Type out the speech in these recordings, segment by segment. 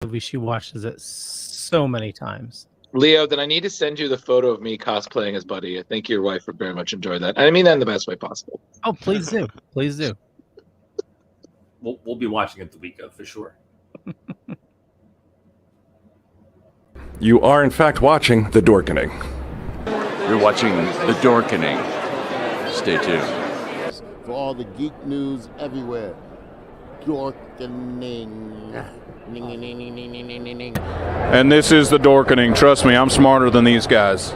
movie. She watches it so many times. Leo, then I need to send you the photo of me cosplaying as Buddy. I think your wife would very much enjoy that. I mean that in the best way possible. Oh, please do. Please do. We'll be watching it the week of for sure. You are, in fact, watching The Dorkening. You're watching The Dorkening. Stay tuned. For all the geek news everywhere. Dorkening. And this is The Dorkening. Trust me, I'm smarter than these guys.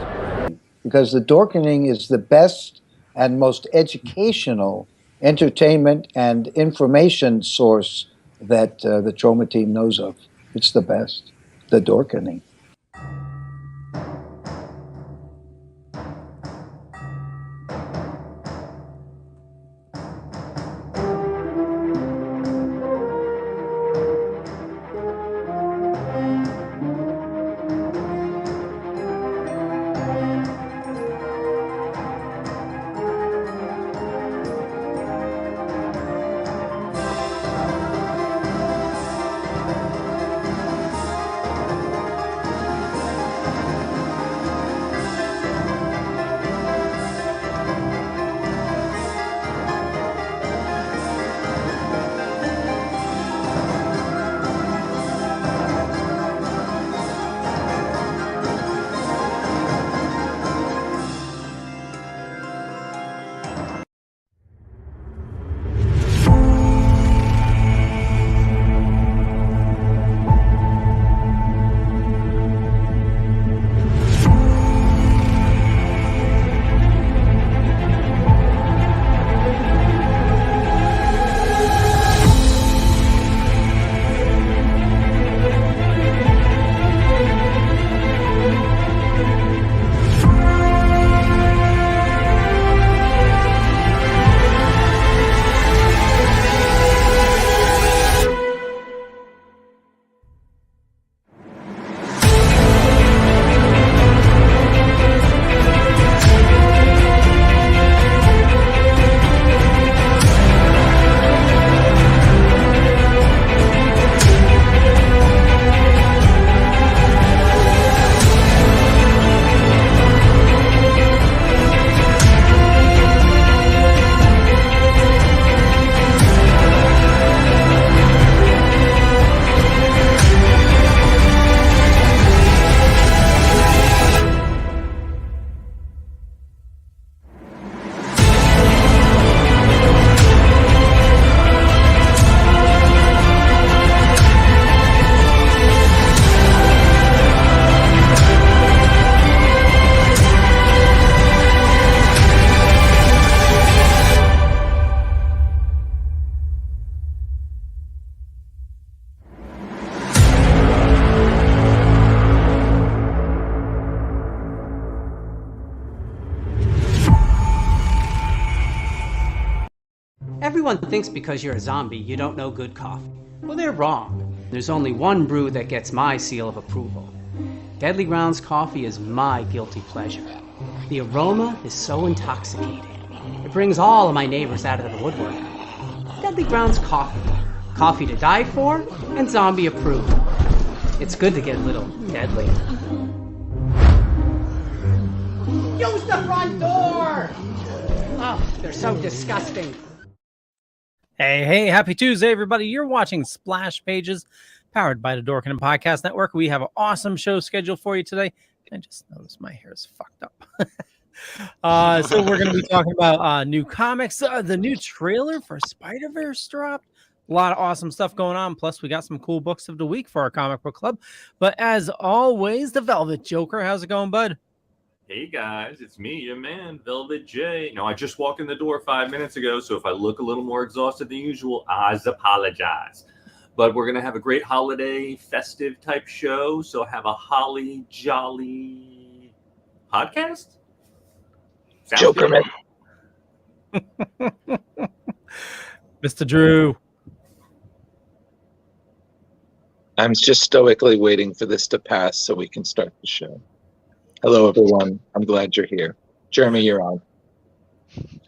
Because The Dorkening is the best and most educational entertainment and information source that the Trauma Team knows of. It's the best. The Dorkening. Everyone thinks because you're a zombie, you don't know good coffee. Well, they're wrong. There's only one brew that gets my seal of approval. Deadly Grounds coffee is my guilty pleasure. The aroma is so intoxicating. It brings all of my neighbors out of the woodwork. Deadly Grounds coffee. Coffee to die for, and zombie approved. It's good to get a little deadly. Use the front door! Oh, they're so disgusting. Hey, happy Tuesday, everybody. You're watching Splash Pages, powered by the Dorkening Podcast Network. We have an awesome show scheduled for you today. I just noticed my hair is fucked up. So we're going to be talking about new comics. The new trailer for SpiderVerse dropped. A lot of awesome stuff going on. Plus, we got some cool books of the week for our comic book club. But as always, the Velvet Joker. How's it going, bud? Hey guys, it's me, your man, Velvet J. Now, I just walked in the door 5 minutes ago, so if I look a little more exhausted than usual, I apologize. But we're going to have a great holiday, festive type show, so have a holly jolly podcast? Sounds Joker good. man. Mr. Drew. I'm just stoically waiting for this to pass so we can start the show. Hello, everyone. I'm glad you're here. Jeremy, you're on.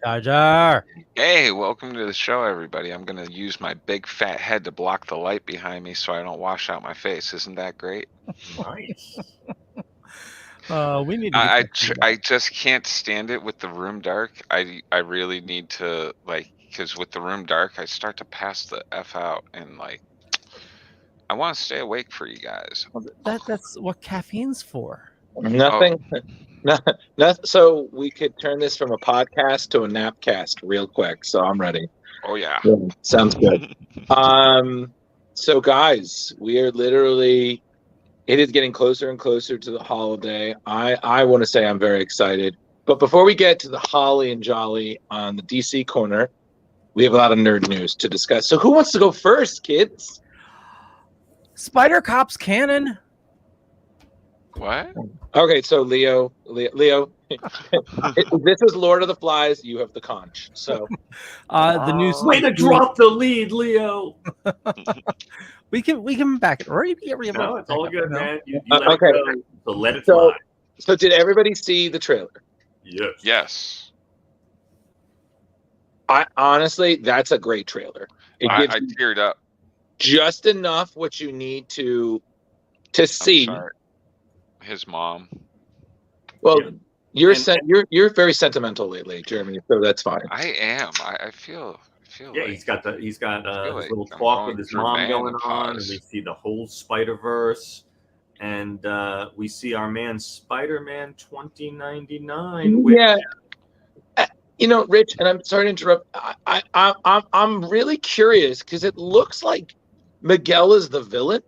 Jar Jar. Hey, welcome to the show, everybody. I'm going to use my big fat head to block the light behind me so I don't wash out my face. Isn't that great? Nice. We need to I just can't stand it with the room dark. I really need to, like, because with the room dark, I start to pass the F out and, like, I want to stay awake for you guys. That's what caffeine's for. Nothing. So we could turn this from a podcast to a napcast real quick. So I'm ready. Oh, yeah. Sounds good. So guys, we are literally, it is getting closer and closer to the holiday. I want to say I'm very excited. But before we get to the holly and jolly on the DC corner, we have a lot of nerd news to discuss. So who wants to go first, kids? Spider Cop's canon. What? Okay, so Leo, this is Lord of the Flies. You have the conch. So The new way to drop the lead, Leo. we can back it. No, it's all good, man. You let okay. it go, so let it fly. So did everybody see the trailer? Yes. Yes. Honestly, that's a great trailer. I teared up. Just enough what you need to see. Sorry. His mom. Well, you're very sentimental lately, Jeremy. So that's fine. I am. I feel. Yeah, like, he's got like his little I'm talk going with his through mom going on, and menopause. we see the whole SpiderVerse, and we see our man Spider-Man 2099. Yeah. You know, Rich, and I'm sorry to interrupt. I'm really curious because it looks like Miguel is the villain,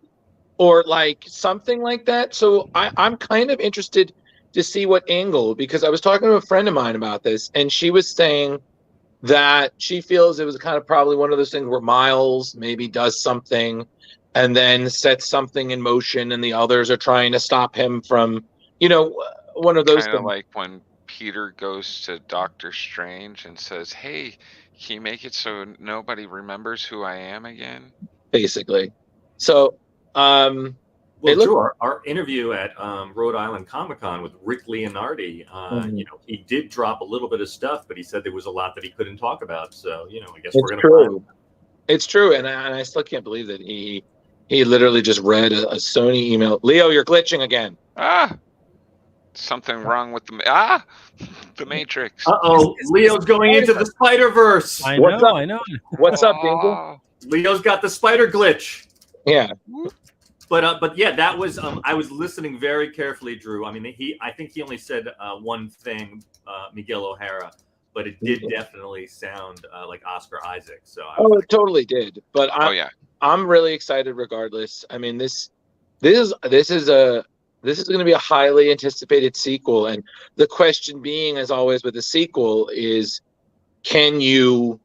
or like something like that. So I'm kind of interested to see what angle, because I was talking to a friend of mine about this, and she was saying that she feels it was kind of probably one of those things where Miles maybe does something and then sets something in motion, and the others are trying to stop him from, one of those Kind of things. like when Peter goes to Doctor Strange and says, "Hey, can you make it so nobody remembers who I am again?" Basically. So, Well, Drew, our interview at Rhode Island Comic-Con with Rick Leonardi, he did drop a little bit of stuff, but he said there was a lot that he couldn't talk about. So, I guess we're going to find. It's true, and I still can't believe that he literally just read a Sony email. Leo, you're glitching again. Something wrong with the Matrix. Leo's going into the Spider-Verse. I know. What's up, Dingle? Leo's got the spider glitch. Yeah. But yeah, that was I was listening very carefully, Drew. I mean, I think he only said one thing, Miguel O'Hara, but it did definitely sound like Oscar Isaac. So it totally did. But I'm really excited regardless. I mean, this is going to be a highly anticipated sequel, and the question being, as always with a sequel, is can you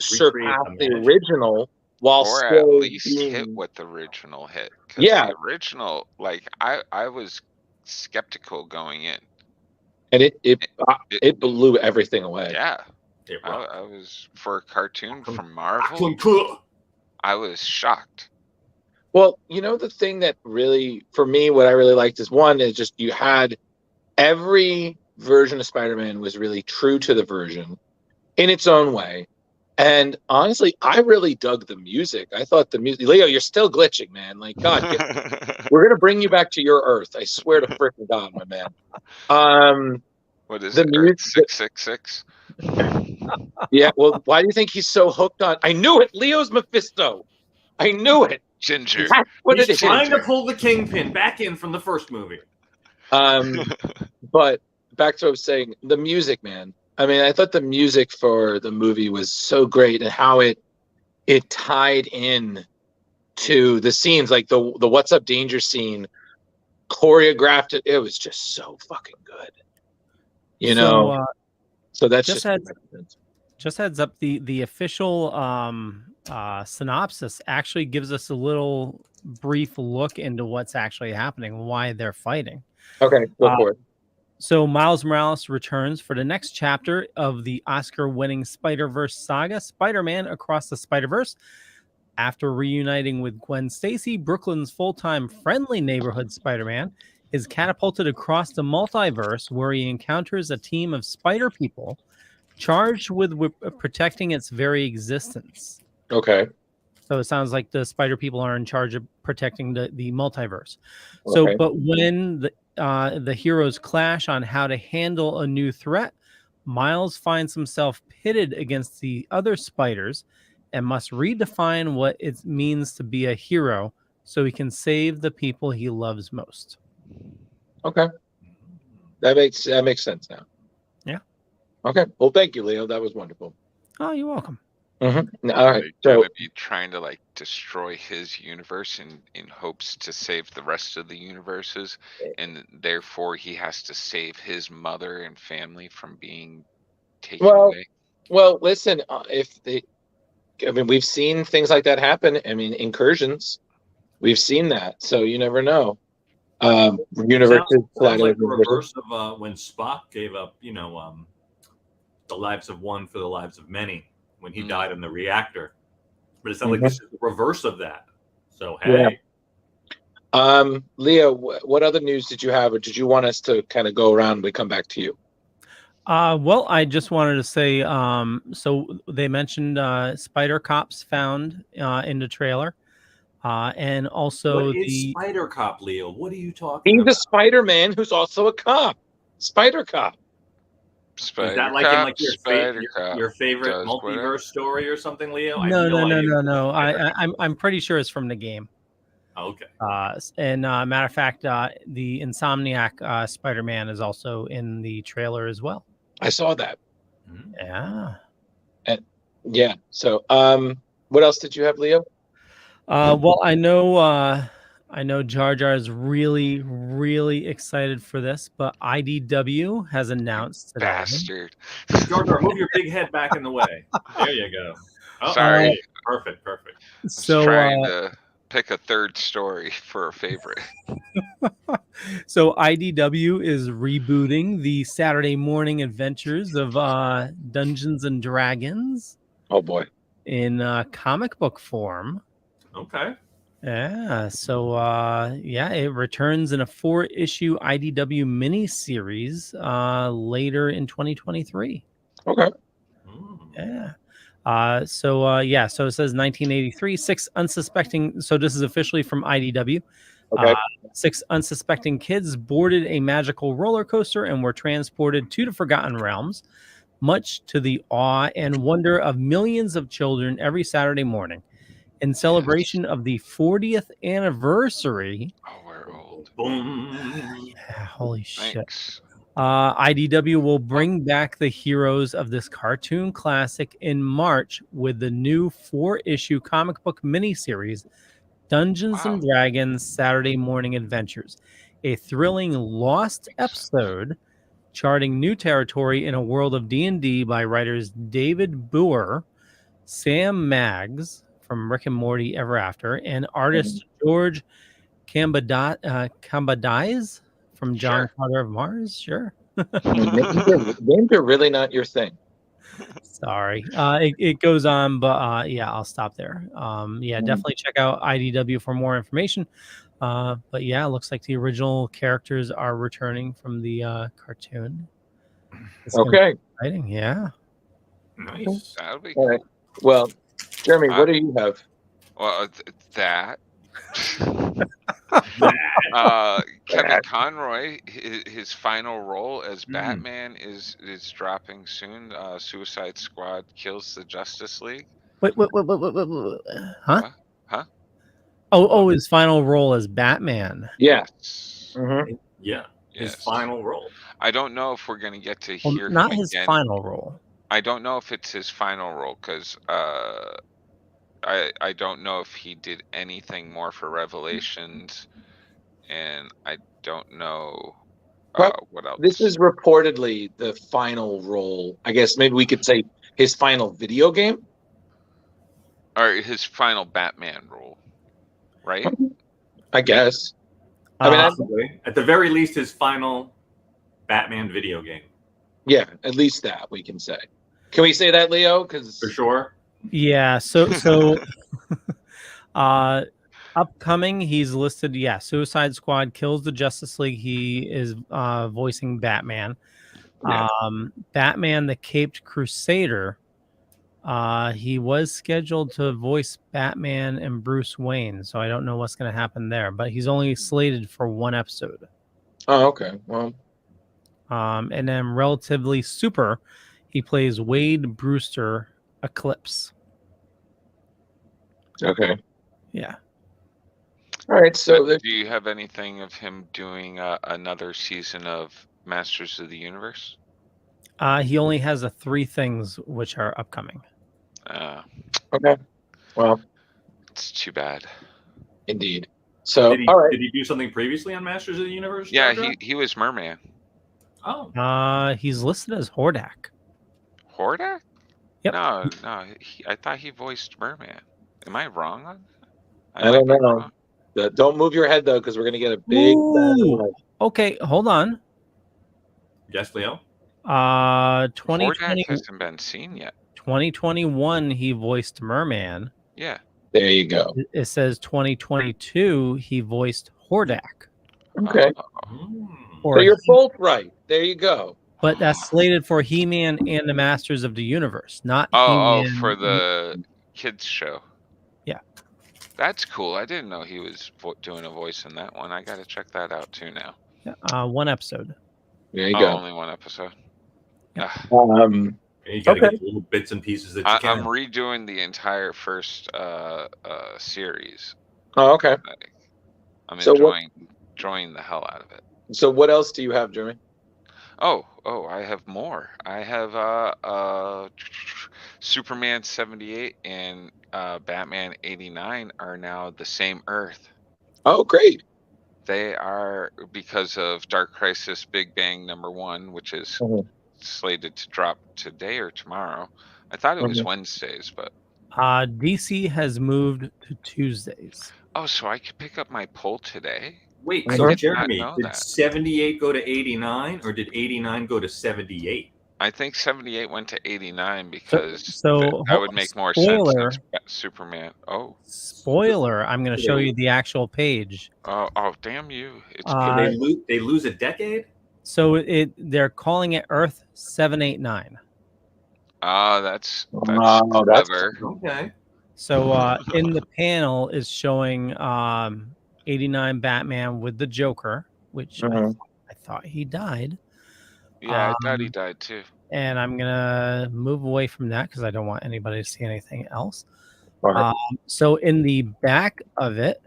surpass the original while or still at least hit what the original hit? The original, like I was skeptical going in, and it blew everything away. Yeah, I was, for a cartoon from Marvel, I was shocked. Well, the thing that really, for me, what I really liked is, one, is just you had every version of Spider-Man was really true to the version in its own way. And honestly, I really dug the music. I thought the music, Leo, you're still glitching, man. Like, God, we're going to bring you back to your Earth. I swear to freaking God, my man. What is it? Earth 666? Yeah. Well, why do you think he's so hooked on? I knew it. Leo's Mephisto. I knew it. Ginger. That's what He's it is. trying to pull the Kingpin back in from the first movie. But back to what I was saying, the music, man. I mean, I thought the music for the movie was so great, and how it tied in to the scenes, like the What's Up Danger scene, choreographed. It was just so fucking good. So that's just heads up. The official synopsis actually gives us a little brief look into what's actually happening, why they're fighting. Okay, go for it. So Miles Morales returns for the next chapter of the Oscar-winning Spider-Verse saga, Spider-Man Across the Spider-Verse. After reuniting with Gwen Stacy, Brooklyn's full-time friendly neighborhood Spider-Man is catapulted across the multiverse, where he encounters a team of spider people charged with protecting its very existence. Okay. So it sounds like the spider people are in charge of protecting the multiverse. So, Okay. but when the heroes clash on how to handle a new threat, Miles finds himself pitted against the other spiders and must redefine what it means to be a hero so he can save the people he loves most. Okay. That makes sense now. Yeah. Okay. Well, thank you, Leo. That was wonderful. Oh, you're welcome. Mm-hmm. All right. They're So gonna be trying to like destroy his universe in hopes to save the rest of the universes, and therefore he has to save his mother and family from being taken away. well, listen. We've seen things like that happen. I mean, incursions. We've seen that. So you never know. Universes Sounds colliding like with the universes. reverse of when Spock gave up, the lives of one for the lives of many when he died in the reactor. But it sounds like this is the reverse of that. So hey. Yeah. Leo, what other news did you have, or did you want us to kind of go around and we come back to you? Well, I just wanted to say, so they mentioned Spider Cops found in the trailer. And also What is Spider Cop, Leo? What are you talking He's about? a Spider-Man who's also a cop. Spider Cop. Is that like in like your favorite does multiverse whatever. story or something, Leo? No. I'm pretty sure it's from the game. Okay. And matter of fact, the Insomniac Spider-Man is also in the trailer as well. I saw that. Yeah. Yeah. So, what else did you have, Leo? Well, I know Jar Jar is really, really excited for this, but IDW has announced today. Bastard. Jar Jar, move your big head back in the way. There you go. Oh, Sorry. Perfect. So trying to pick a third story for a favorite. So IDW is rebooting the Saturday morning adventures of Dungeons and Dragons. Oh boy. In comic book form. Okay. Yeah. So it returns in a 4-issue IDW miniseries later in 2023. Okay. Yeah. So it says 1983, 6 unsuspecting. So this is officially from IDW. Okay. 6 unsuspecting kids boarded a magical roller coaster and were transported to the Forgotten Realms, much to the awe and wonder of millions of children every Saturday morning. In celebration of the 40th anniversary. Oh, we're old. Boom. Yeah, holy Thanks. shit. IDW will bring back the heroes of this cartoon classic in March with the new 4-issue comic book miniseries, Dungeons and Dragons Saturday Morning Adventures, a thrilling lost episode charting new territory in a world of D&D by writers David Boer, Sam Maggs from Rick and Morty Ever After, and artist George Cambadais from John Carter of Mars. Sure. Names are really not your thing. Sorry. It goes on, but I'll stop there. Definitely check out IDW for more information. But yeah, it looks like the original characters are returning from the cartoon. Okay. Exciting. Yeah. Nice. That'll be All right. Well, Jeremy, what do you have? Well, that. Kevin Conroy, his final role as Batman is dropping soon. Suicide Squad kills the Justice League. Wait. Huh? Huh? Oh, his final role as Batman. Yeah. Mm-hmm. Yeah. His final role. I don't know if we're gonna get to hear not him his again. final role. I don't know if it's his final role because I don't know if he did anything more for Revelations, and I don't know what else. This is reportedly the final role. I guess maybe we could say his final video game, or his final Batman role, right? I guess. At the very least, his final Batman video game. Yeah, at least that we can say. Can we say that, Leo? Because for sure. Yeah. So upcoming, he's listed. Yeah, Suicide Squad kills the Justice League. He is voicing Batman. Yeah. Batman the Caped Crusader. He was scheduled to voice Batman and Bruce Wayne, so I don't know what's going to happen there. But he's only slated for one episode. Oh, okay. Well, and then Relatively Super, he plays Wade Brewster Eclipse. okay. Yeah. All right. So But do you have anything of him doing another season of Masters of the Universe? He only has 3 things which are upcoming. okay. Well, It's too bad. indeed. So Did he, all right. did he do something previously on Masters of the Universe? Yeah, Jar Jar? he was Merman. Oh. He's listed as Hordak. Hordak? Yep. No, I thought he voiced Merman. Am I wrong on that? I don't know. Don't move your head though, because we're gonna get a big. Ooh. Okay, hold on. Yes, Leo. 2020, Hordak hasn't been seen yet. 2021, he voiced Merman. Yeah. There you go. It says 2022, he voiced Hordak. Okay. Or So you're both right. There you go. But that's slated for He-Man and the Masters of the Universe, not Oh, He-Man. for the kids show. Yeah. That's cool. I didn't know he was doing a voice in that one. I got to check that out too now. Yeah, 1 episode. There you go. Only 1 episode. Yeah. You gotta get the little bits and pieces that you can. I'm redoing the entire first series. Oh, okay. I'm So enjoying the hell out of it. So what else do you have, Jeremy? Oh, I have more. I have Superman 78 and Batman 89 are now the same Earth. Oh, great. They are because of Dark Crisis Big Bang #1, which is slated to drop today or tomorrow. I thought it was Wednesdays, but DC has moved to Tuesdays. oh, so I could pick up my poll today? Wait, I so did not Jeremy, know did that. 78 go to 89 or did 89 go to 78? I think 78 went to 89 because So that would make more spoiler. sense than Superman. Oh, Spoiler, I'm going to show you the actual page. oh, damn you! It's They lose a decade. So they're calling it Earth 789. that's that's clever. Okay. So in the panel is showing 89 Batman with the Joker, which I thought he died. Yeah, I thought he died too. And I'm gonna move away from that because I don't want anybody to see anything else. So in the back of it,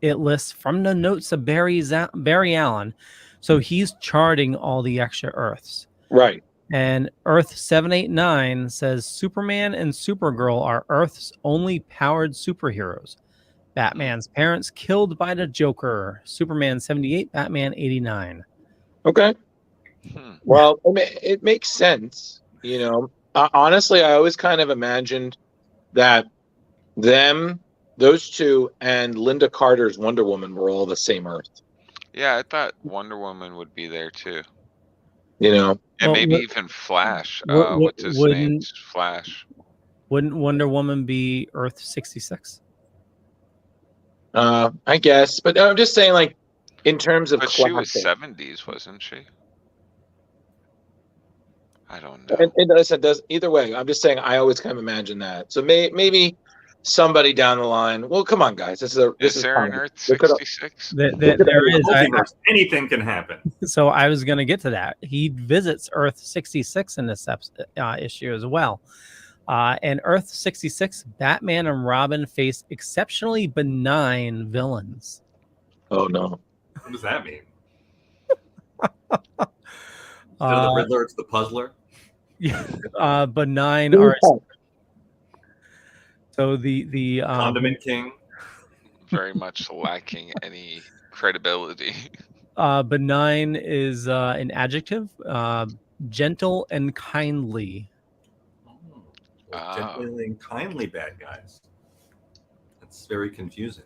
it lists from the notes of Barry Allen. So he's charting all the extra Earths. Right. And Earth 789 says Superman and Supergirl are Earth's only powered superheroes. Batman's parents killed by the Joker. Superman 78, Batman 89. Okay. Well, it makes sense. You know, honestly, I always kind of imagined that those two, and Linda Carter's Wonder Woman were all the same Earth. Yeah, I thought Wonder Woman would be there too. You know, and maybe even Flash. What's his name? Flash. Wouldn't Wonder Woman be Earth 66? I guess, but I'm just saying, like, in terms of but she was 70s, wasn't she? I don't know. It does either way. I'm just saying, I always kind of imagine that. So maybe somebody down the line. Well, come on, guys. Is there an Earth 66? There is. Anything can happen. So I was going to get to that. He visits Earth 66 in this issue as well. And Earth 66, Batman and Robin face exceptionally benign villains. Oh, no. What does that mean? Instead of the Riddler, it's the Puzzler? Yeah. Benign are... So the Condiment King? Very much lacking any credibility. Benign is an adjective. Gentle and kindly. Gently and kindly bad guys. That's very confusing.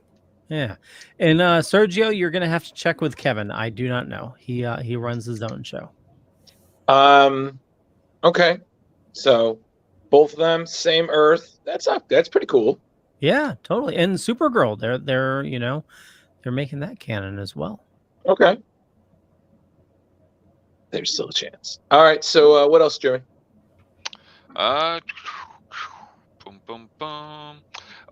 Yeah. And Sergio, you're going to have to check with Kevin. I do not know. He runs his own show. Okay. So both of them, same Earth. That's pretty cool. Yeah, totally. And Supergirl, they're making that canon as well. Okay. there's still a chance. All right. So what else, Jeremy? Boom, boom, boom.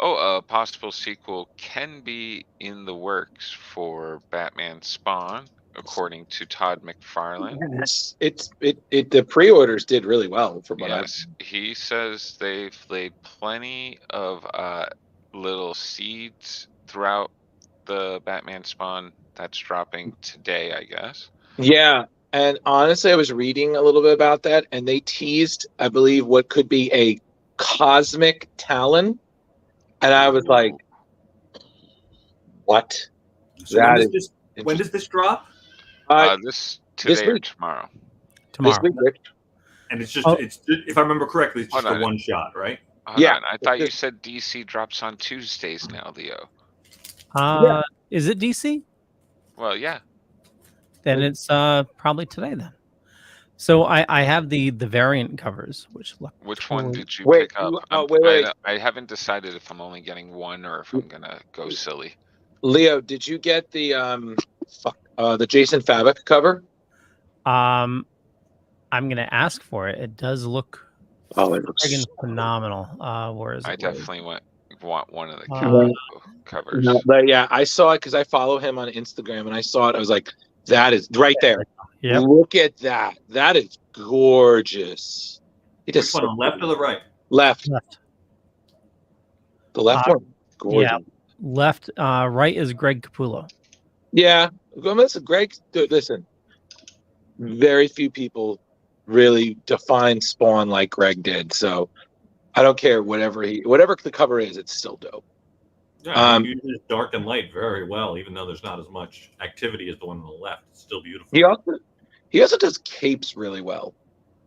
Oh, a possible sequel can be in the works for Batman Spawn, according to Todd McFarlane. Yes. The pre-orders did really well from what Yes, he says they've laid plenty of little seeds throughout the Batman Spawn that's dropping today, I guess. Yeah. And honestly, I was reading a little bit about that, and they teased, I believe, what could be a cosmic Talon. And I was like, what? So when does this drop? This today or tomorrow. This week, Rich. And it's just if I remember correctly, it's just a one shot, right? Hold on. I thought you said DC drops on Tuesdays now, Leo. Is it DC? Well, yeah. Then it's probably today then. So I have the variant covers, which look. Which one did you Wait, pick up? wait. I haven't decided if I'm only getting one or if I'm gonna go silly. Leo, did you get the Jason Fabok cover? I'm gonna ask for it. It does look it looks phenomenal. Where is it? I definitely want one of the covers. No, but yeah, I saw it because I follow him on Instagram, and I saw it. I was like, that is right there. Yeah. Look at that. That is gorgeous. Which one, left or the right? Left. The left one. Gorgeous. Yeah. Left. Right is Greg Capullo. Yeah. Listen, Greg. Listen. Very few people really define Spawn like Greg did. So I don't care whatever the cover is. It's still dope. Yeah, he uses dark and light very well, even though there's not as much activity as the one on the left. It's still beautiful. He also does capes really well.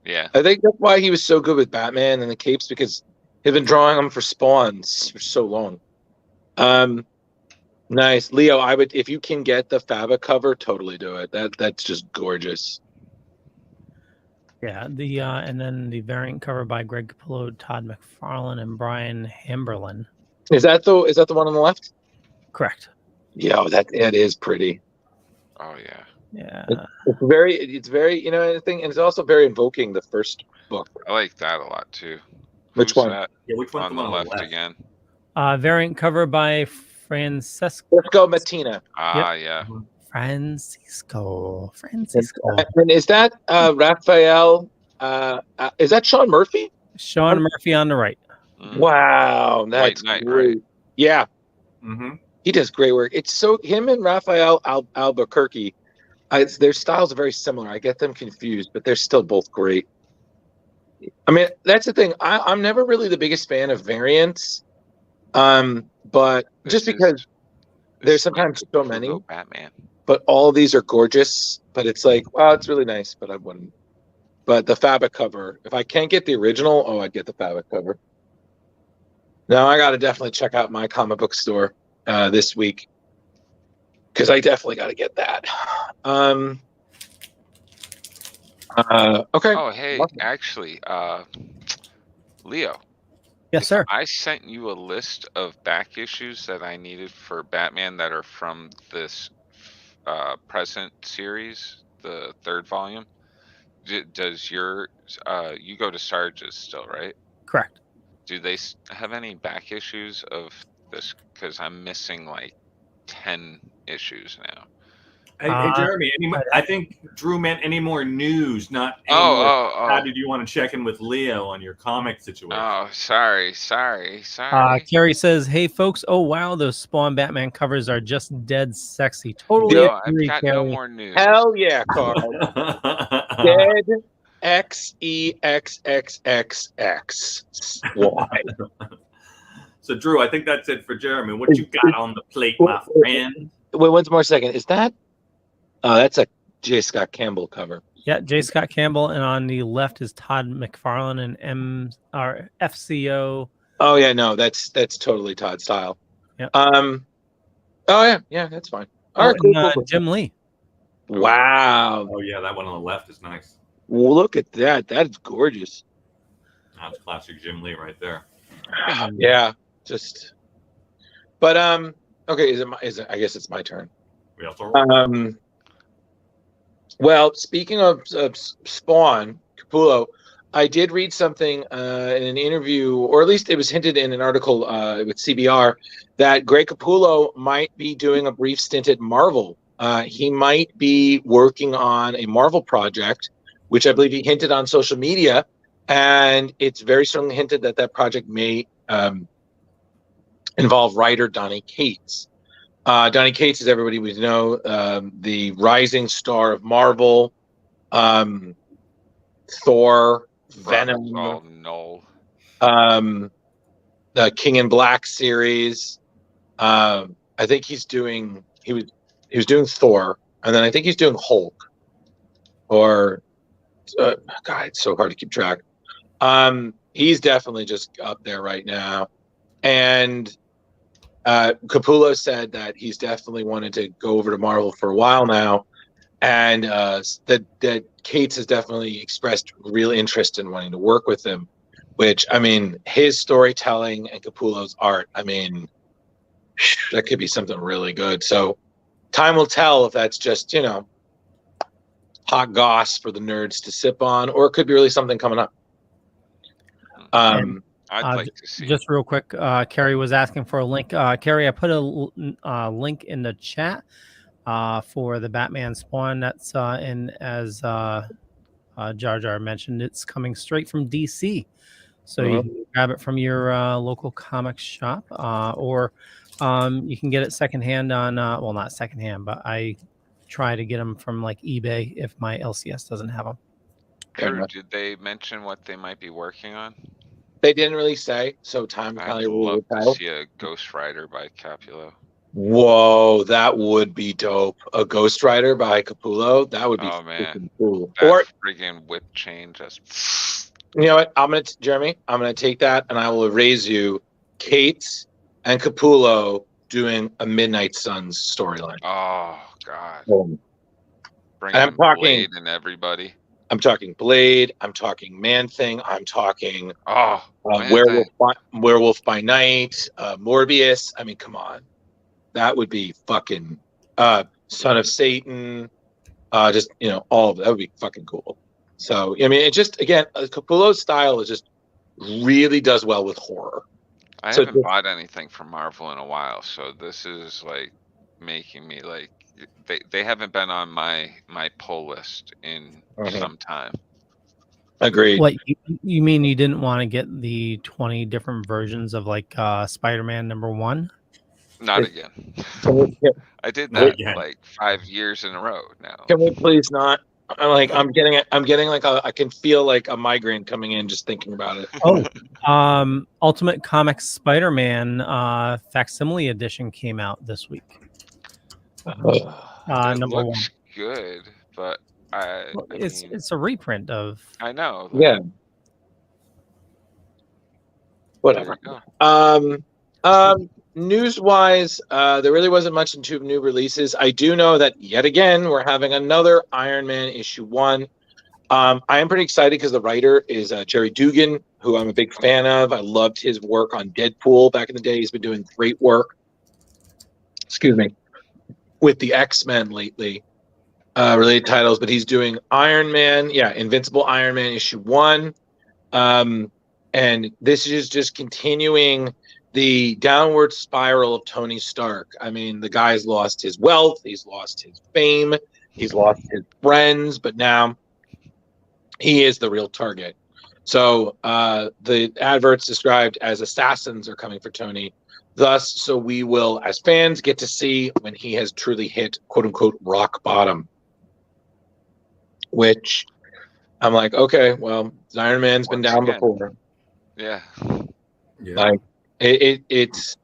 Yeah. I think that's why he was so good with Batman and the capes, because he'd been drawing them for Spawn for so long. Nice. Leo, I would, if you can get the Fabok cover, totally do it. That's just gorgeous. Yeah, and then the variant cover by Greg Capullo, Todd McFarlane, and Brian Hamberlin. Is that the one on the left? Correct. Yeah, it is pretty. Oh yeah. Yeah. It's very I think, and it's also very invoking the first book. I like that a lot too. Which Who's one? That Yeah, which one's on the left again? Variant cover by Francisco Mattina. Yeah. Francisco. And is that Raphael? Is that Sean Murphy? Sean Murphy on the right. Wow, that's White Knight, great. right? Yeah. Mm-hmm. He does great work. It's so him and Raphael Albuquerque. Their styles are very similar. I get them confused, but they're still both great. I mean, that's the thing. I'm never really the biggest fan of variants, but just because there's sometimes so many. Batman. But all these are gorgeous. But it's like, wow, it's really nice, but I wouldn't. But the Fabok cover, if I can't get the original, I'd get the Fabok cover. Now I got to definitely check out my comic book store this week, because I definitely got to get that. Okay. Oh, hey, actually, Leo. Yes, sir. I sent you a list of back issues that I needed for Batman that are from this present series, the third volume. Does your you go to Sarge's still, right? Correct. Do they have any back issues of this? Because I'm missing like 10 issues now. Hey, Jeremy, I think Drew meant any more news, not any Oh. How did you want to check in with Leo on your comic situation? Oh, sorry. Carrie says, "Hey folks, oh wow, those Spawn Batman covers are just dead sexy. Totally No, agree, I've got Carrie. no more news. Hell yeah, Carl. Dead XEXXXX. Why? So, Drew, I think that's it for Jeremy. What you got on the plate, my friend? Wait, one more second. Is that? That's a J. Scott Campbell cover. Yeah, J. Scott Campbell, and on the left is Todd McFarlane and FCO. Oh yeah, no, that's totally Todd style. Yeah. Oh yeah, that's fine. All right, cool. Jim Lee. Wow. Oh yeah, that one on the left is nice. Well, look at that. That's gorgeous. That's classic Jim Lee right there. Yeah, just. But okay, is it? I guess it's my turn. We also. Well, speaking of Spawn, Capullo, I did read something in an interview, or at least it was hinted in an article with CBR, that Greg Capullo might be doing a brief stint at Marvel. He might be working on a Marvel project, which I believe he hinted on social media, and it's very strongly hinted that that project may involve writer Donny Cates. Donny Cates, as everybody would know, the rising star of Marvel, Thor, Venom, the King in Black series. I think he was doing Thor, and then I think he's doing Hulk. Or God, it's so hard to keep track. He's definitely just up there right now, and Capullo said that he's definitely wanted to go over to Marvel for a while now, and that Cates has definitely expressed real interest in wanting to work with him. Which, I mean, his storytelling and Capullo's art, I mean, that could be something really good. So time will tell if that's just, hot goss for the nerds to sip on, or it could be really something coming up. I'd like to see. Just real quick, Carrie was asking for a link. Carrie, I put a link in the chat for the Batman Spawn. That's in, as Jar Jar mentioned, it's coming straight from DC. So you can grab it from your local comic shop, or you can get it secondhand on, well, not secondhand, but I try to get them from like eBay if my LCS doesn't have them. Did they mention what they might be working on? They didn't really say, so time I'd love to see a Ghost Rider by Capullo. Whoa, that would be dope. A Ghost Rider by Capullo, that would be cool. That or friggin' whip chain just. You know what? Jeremy, I'm gonna take that and I will raise you Cates and Capullo doing a Midnight Suns storyline. Oh God. Bring I'm talking Blade and everybody. I'm talking Blade. I'm talking Man-Thing. I'm talking Werewolf by Night, Morbius. I mean, come on, that would be fucking Son of Satan. Just all of that would be fucking cool. So I mean, it just again, Capullo's style is just really does well with horror. I haven't bought anything from Marvel in a while, so this is like making me like they haven't been on my pull list in some time. Agreed. What you mean you didn't want to get the 20 different versions of like Spider-Man #1? Not again. I did that like 5 years in a row now. Can we please not? I'm getting like I can feel like a migraine coming in just thinking about it. Ultimate Comics Spider-Man facsimile edition came out this week. It number looks 1. good, but it's a reprint of. I know. Yeah. Whatever. News-wise, there really wasn't much into new releases. I do know that yet again we're having another Iron Man #1. I am pretty excited because the writer is Jerry Dugan, who I'm a big fan of. I loved his work on Deadpool back in the day. He's been doing great work. Excuse me. With the X-Men lately, related titles, but he's doing Iron Man, Invincible Iron Man #1, and this is just continuing the downward spiral of Tony Stark. I mean, the guy's lost his wealth, he's lost his fame, he's lost his friends, but now he is the real target. So the adverts described as assassins are coming for Tony. Thus, so we will, as fans, get to see when he has truly hit, quote unquote, rock bottom. Which I'm like, okay, well, Iron Man's been down before. Yeah. Like it's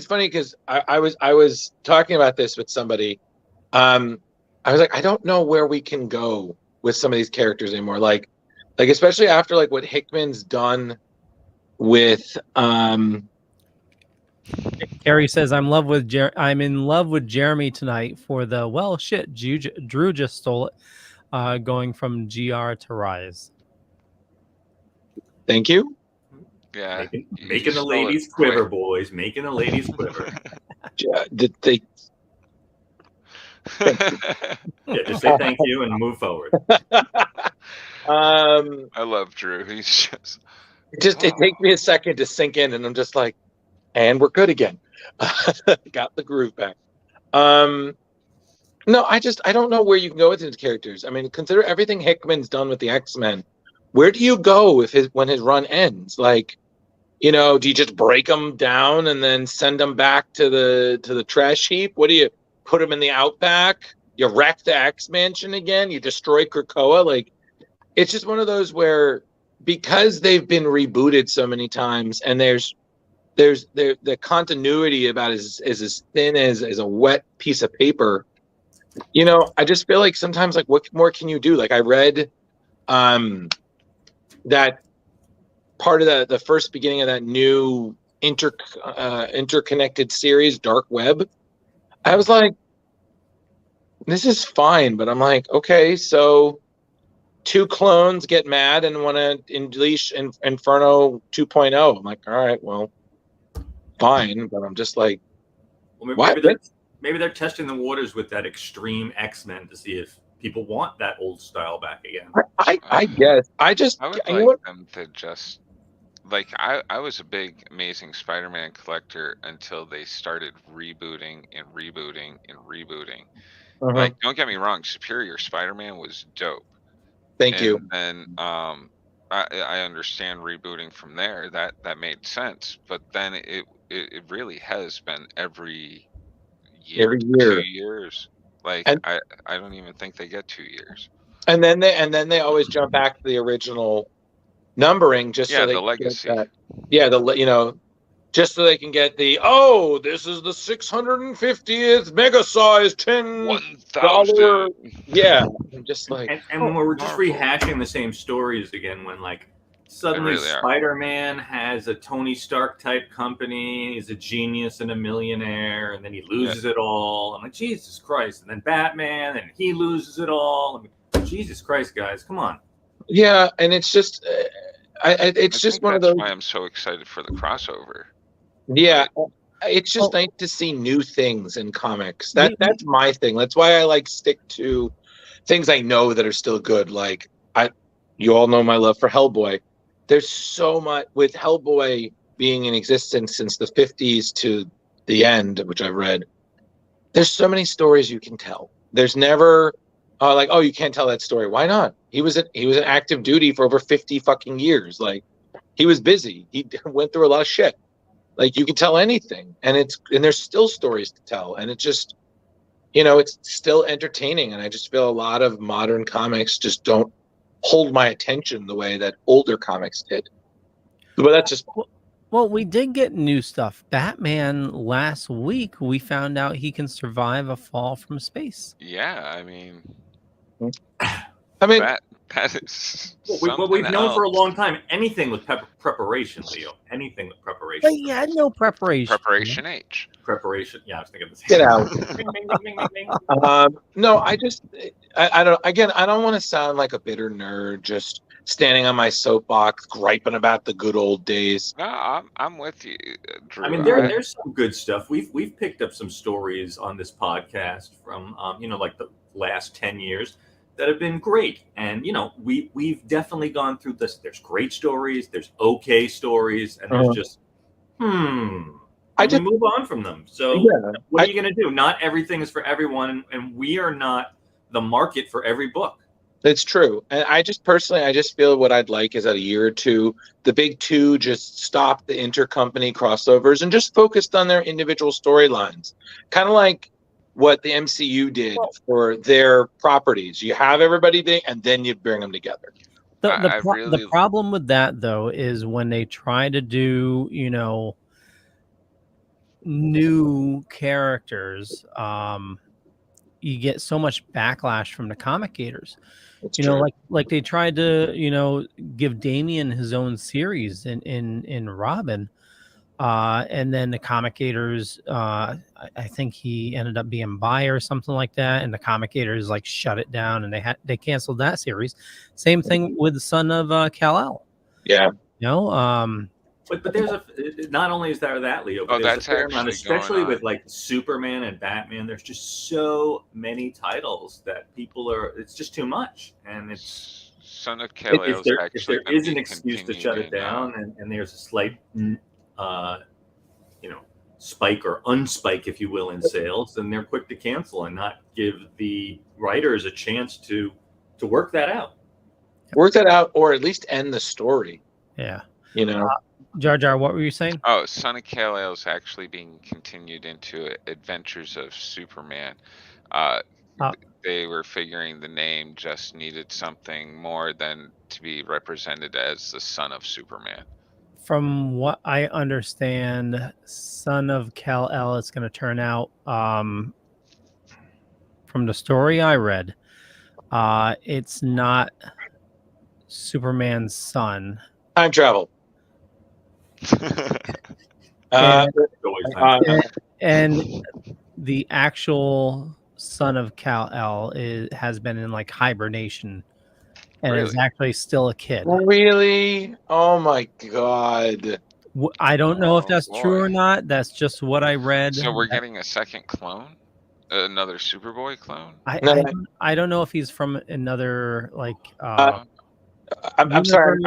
funny because I was talking about this with somebody. I was like, I don't know where we can go with some of these characters anymore. Like especially after like what Hickman's done with Carrie says, I'm in love with Jeremy tonight for the Drew just stole it, going from GR to Rise. Thank you. Yeah, making the ladies quiver, boys. Making the ladies quiver. Yeah, just say thank you and move forward. I love Drew. He's just. It takes me a second to sink in, and I'm just like, and we're good again. Got the groove back. No, I don't know where you can go with his characters. I mean, consider everything Hickman's done with the X-Men. Where do you go when his run ends? Like, you know, do you just break them down and then send them back to the trash heap? What do you put them in the Outback? You wreck the X-Mansion again? You destroy Krakoa? Like, it's just one of those where, because they've been rebooted so many times, and there's the continuity about is as thin as a wet piece of paper. You know, I just feel like sometimes, like, what more can you do? Like, I read that part of the first beginning of that new interconnected series, Dark Web. I was like, this is fine, but I'm like, okay, so 2 clones get mad and want to unleash Inferno 2.0. I'm like, all right, well, fine, but I'm just like, Well, what? Maybe they're testing the waters with that extreme X-Men to see if people want that old style back again. I guess. I would you know what? them to just like I was a big Amazing Spider-Man collector until they started rebooting and rebooting and rebooting. Like, don't get me wrong, Superior Spider-Man was dope. Thank you. And I understand rebooting from there. That made sense. But then it really has been every year. 2 years. Like, I don't even think they get 2 years. And then they always jump back to the original numbering just so they the legacy. Just so they can get this is the 650th mega size $10. Yeah, I'm just like, and when we're just rehashing the same stories again, when like suddenly really Spider-Man has a Tony Stark type company, he's a genius and a millionaire, and then he loses it all. I'm like, Jesus Christ! And then Batman, and he loses it all. I mean, Jesus Christ, guys, come on. Yeah, and it's just, it's just one of those. That's why I'm so excited for the crossover. Yeah, it's just nice to see new things in comics. That's my thing. That's why I like stick to things I know that are still good. Like, you all know my love for Hellboy. There's so much with Hellboy being in existence since the 50s to the end, which I've read. There's so many stories you can tell. There's never you can't tell that story. Why not? He was an active duty for over 50 fucking years. Like, he was busy. He went through a lot of shit. Like, you can tell anything, and there's still stories to tell, and it's just, it's still entertaining. And I just feel a lot of modern comics just don't hold my attention the way that older comics did. But that's just. Well, we did get new stuff. Batman last week, we found out he can survive a fall from space. Yeah, I mean, that is what we've known for a long time. Anything with preparation, Leo. Anything with preparation. But he had no preparation. Preparation H. Preparation. Yeah, I was thinking the same. Get out. No, I don't. Again, I don't want to sound like a bitter nerd, just standing on my soapbox, griping about the good old days. No, I'm with you, Drew. I mean, there's some good stuff. We've picked up some stories on this podcast from like the last 10 years that have been great. And we've definitely gone through this. There's great stories, there's okay stories, and there's just I just move on from them. So what are you going to do? Not everything is for everyone, and we are not the market for every book. It's true. And I just feel what I'd like is that a year or two, the big two just stopped the intercompany crossovers and just focused on their individual storylines. Kind of like what the MCU did for their properties. You have everybody there, and then you bring them together. The problem with that, though, is when they try to do, new characters, you get so much backlash from the comic gators. Like they tried to, give Damian his own series in Robin. And then the comic gators, I think he ended up being bi or something like that. And the comic gators like shut it down, and they canceled that series. Same thing with the son of Kal-El. Yeah. But there's not only is there that, Leo, but there's that's a fair amount, actually especially going on. with like Superman and Batman. There's just so many titles that people are. It's just too much, and it's Son of if Kal-El there actually is an excuse to shut it down, and there's a slight, spike or unspike, if you will, in sales, then they're quick to cancel and not give the writers a chance to work that out. Work that out, or at least end the story. Yeah. Jar Jar, what were you saying? Oh, Son of Kal-El is actually being continued into Adventures of Superman. They were figuring the name just needed something more than to be represented as the son of Superman. From what I understand, Son of Kal-El is going to turn out, from the story I read, it's not Superman's son. Time travel. And the actual son of Kal-El has been in like hibernation and is actually still a kid. Really? Oh my God. I don't know if that's true or not. That's just what I read. So we're getting a second clone? Another Superboy clone? I don't know if he's from another I'm sorry.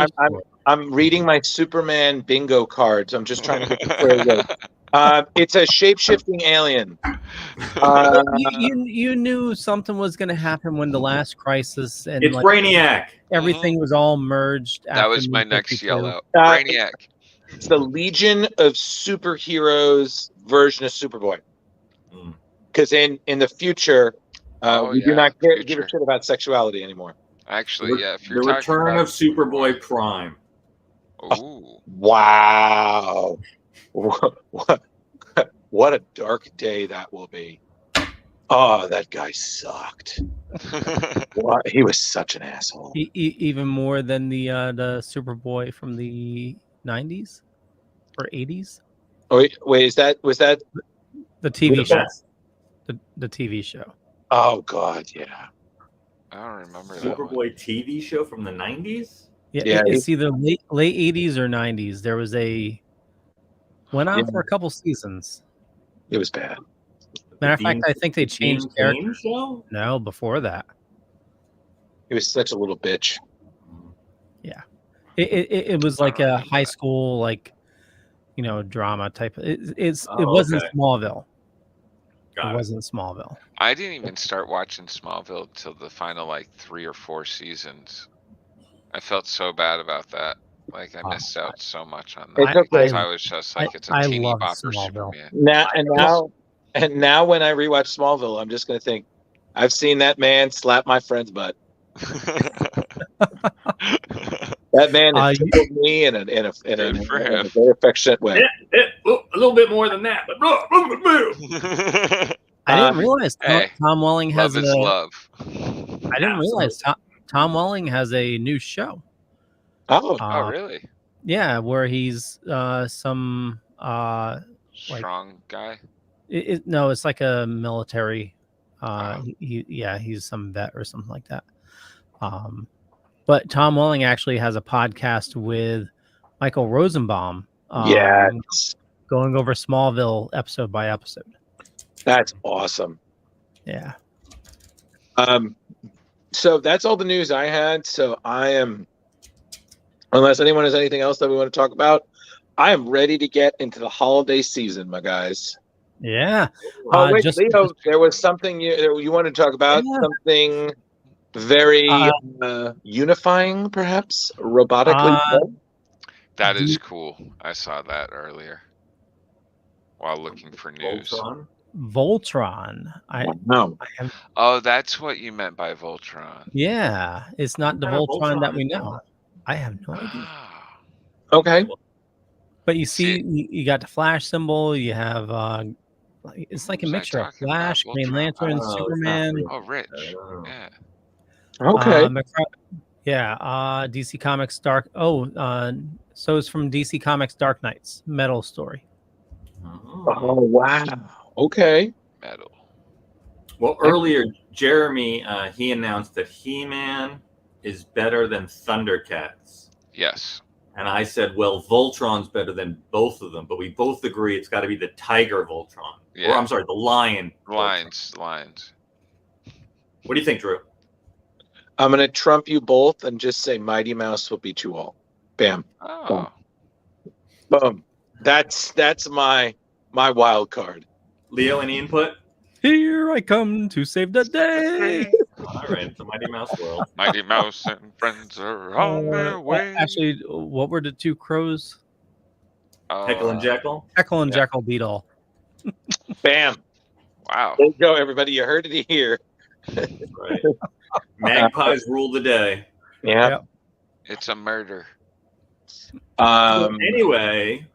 I'm reading my Superman bingo cards. I'm just trying to get it. It's a shape-shifting alien. You knew something was going to happen when the last crisis and it's Brainiac. Everything was all merged. That was my next yell out. Brainiac. It's the Legion of Superheroes version of Superboy. Because in the future, we do not give a shit about sexuality anymore. Actually, yeah. If you're the talking return about of Superboy Prime. Ooh. Wow. What a dark day that will be. Oh, that guy sucked. He was such an asshole. Even more than the Superboy from the 90s or 80s. Oh, wait, was that the TV show? The TV show. Oh God, yeah. I don't remember that Superboy TV show from the 90s. Yeah, it's either late 80s or 90s. There was went on for a couple seasons. It was bad. Matter of fact, I think they changed characters. Show? No, before that. He was such a little bitch. Yeah, it was like a high school drama type. It wasn't Smallville. It wasn't Smallville. I didn't even start watching Smallville till the final 3 or 4 seasons. I felt so bad about that. Like I missed out so much on that. I was just like, it's a teeny bopper Superman. Now when I rewatch Smallville, I'm just gonna think, I've seen that man slap my friend's butt. That man has tickled me in a very affectionate way. A little bit more than that, but I didn't realize Tom Welling has love. I didn't realize Tom Welling has a new show. Oh, really? Yeah, where he's some strong guy. No, it's like a military. He's some vet or something like that. But Tom Welling actually has a podcast with Michael Rosenbaum. Going over Smallville episode by episode. That's awesome. Yeah. So that's all the news I had. So I am, unless anyone has anything else that we want to talk about, I am ready to get into the holiday season, my guys. Yeah. Wait, Leo, there was something you wanted to talk about. Yeah. Something very unifying, perhaps robotically. That is cool. I saw that earlier while looking for news. Voltron. Oh, that's what you meant by Voltron. Yeah, it's not the Voltron that we know. I have no idea. Okay. But you see, you got the Flash symbol. You have it's like a mixture of Flash, Green Lantern, Superman. Oh, Rich. Yeah. Okay. DC Comics Dark. So it's from DC Comics Dark Knights Metal story. Oh wow. Okay. Metal. Well, earlier Jeremy he announced that He-Man is better than Thundercats. Yes. And I said, well, Voltron's better than both of them, but we both agree it's got to be the Tiger Voltron. Yeah. Or I'm sorry, the Lion. Lions. What do you think, Drew? I'm gonna trump you both and just say Mighty Mouse will beat you all. Bam. Oh. Boom. That's my wild card. Leo, any input? Here I come to save the day. All right, it's a Mighty Mouse world. Mighty Mouse and friends are on their way. Actually, what were the two crows? Heckle and Jekyll? Heckle and Jekyll beat all. Bam. Wow. There you go, everybody. You heard it here. Right. Magpies rule the day. Yeah. It's a murder. Anyway,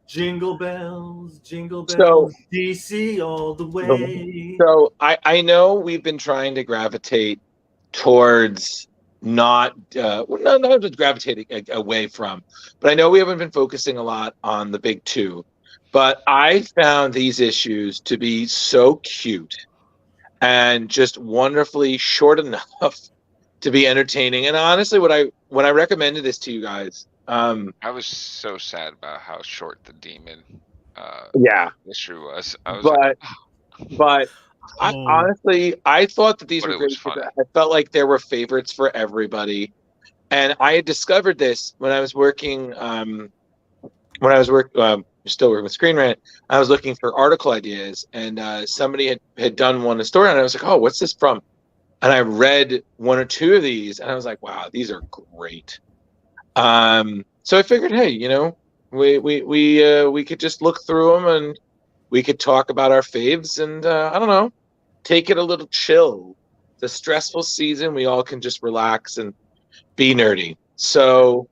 jingle bells, DC all the way. So I know we've been trying to gravitate towards not just gravitating away from, but I know we haven't been focusing a lot on the big two. But I found these issues to be so cute and just wonderfully short enough to be entertaining. And honestly, when I recommended this to you guys, I was so sad about how short the demon issue was. But honestly, I thought that these were great. I felt like there were favorites for everybody, and I had discovered this when I was working. Still working with Screen Rant. I was looking for article ideas, and somebody had done one a story, and I was like, "Oh, what's this from?" And I read one or two of these, and I was like, "Wow, these are great." So I figured, hey, we could just look through them, and we could talk about our faves, and I don't know, take it a little chill. It's a stressful season. We all can just relax and be nerdy. So.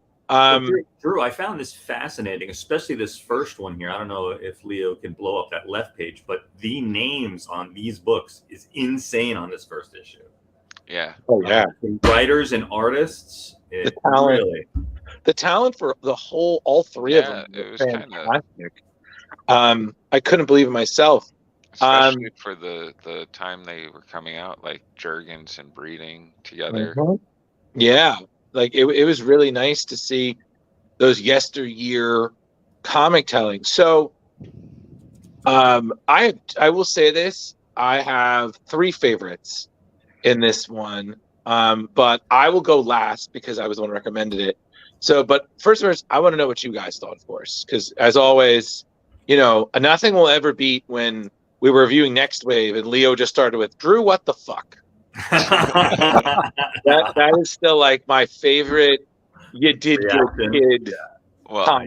Drew, I found this fascinating, especially this first one here. I don't know if Leo can blow up that left page, but the names on these books is insane on this first issue. Yeah. Oh yeah. Writers and artists. The talent. Really. The talent for all three of them. It was fantastic. I couldn't believe it myself. Especially for the time they were coming out, like Jurgens and Breeding together. Yeah. Like it was really nice to see those yesteryear comic telling. So I will say this. I have three favorites in this one. But I will go last because I was the one who recommended it. So, but first of all, I want to know what you guys thought, of course, because as always, nothing will ever beat when we were reviewing Next Wave and Leo just started with, Drew, what the fuck? that is still like my favorite. You did good, kid. Well,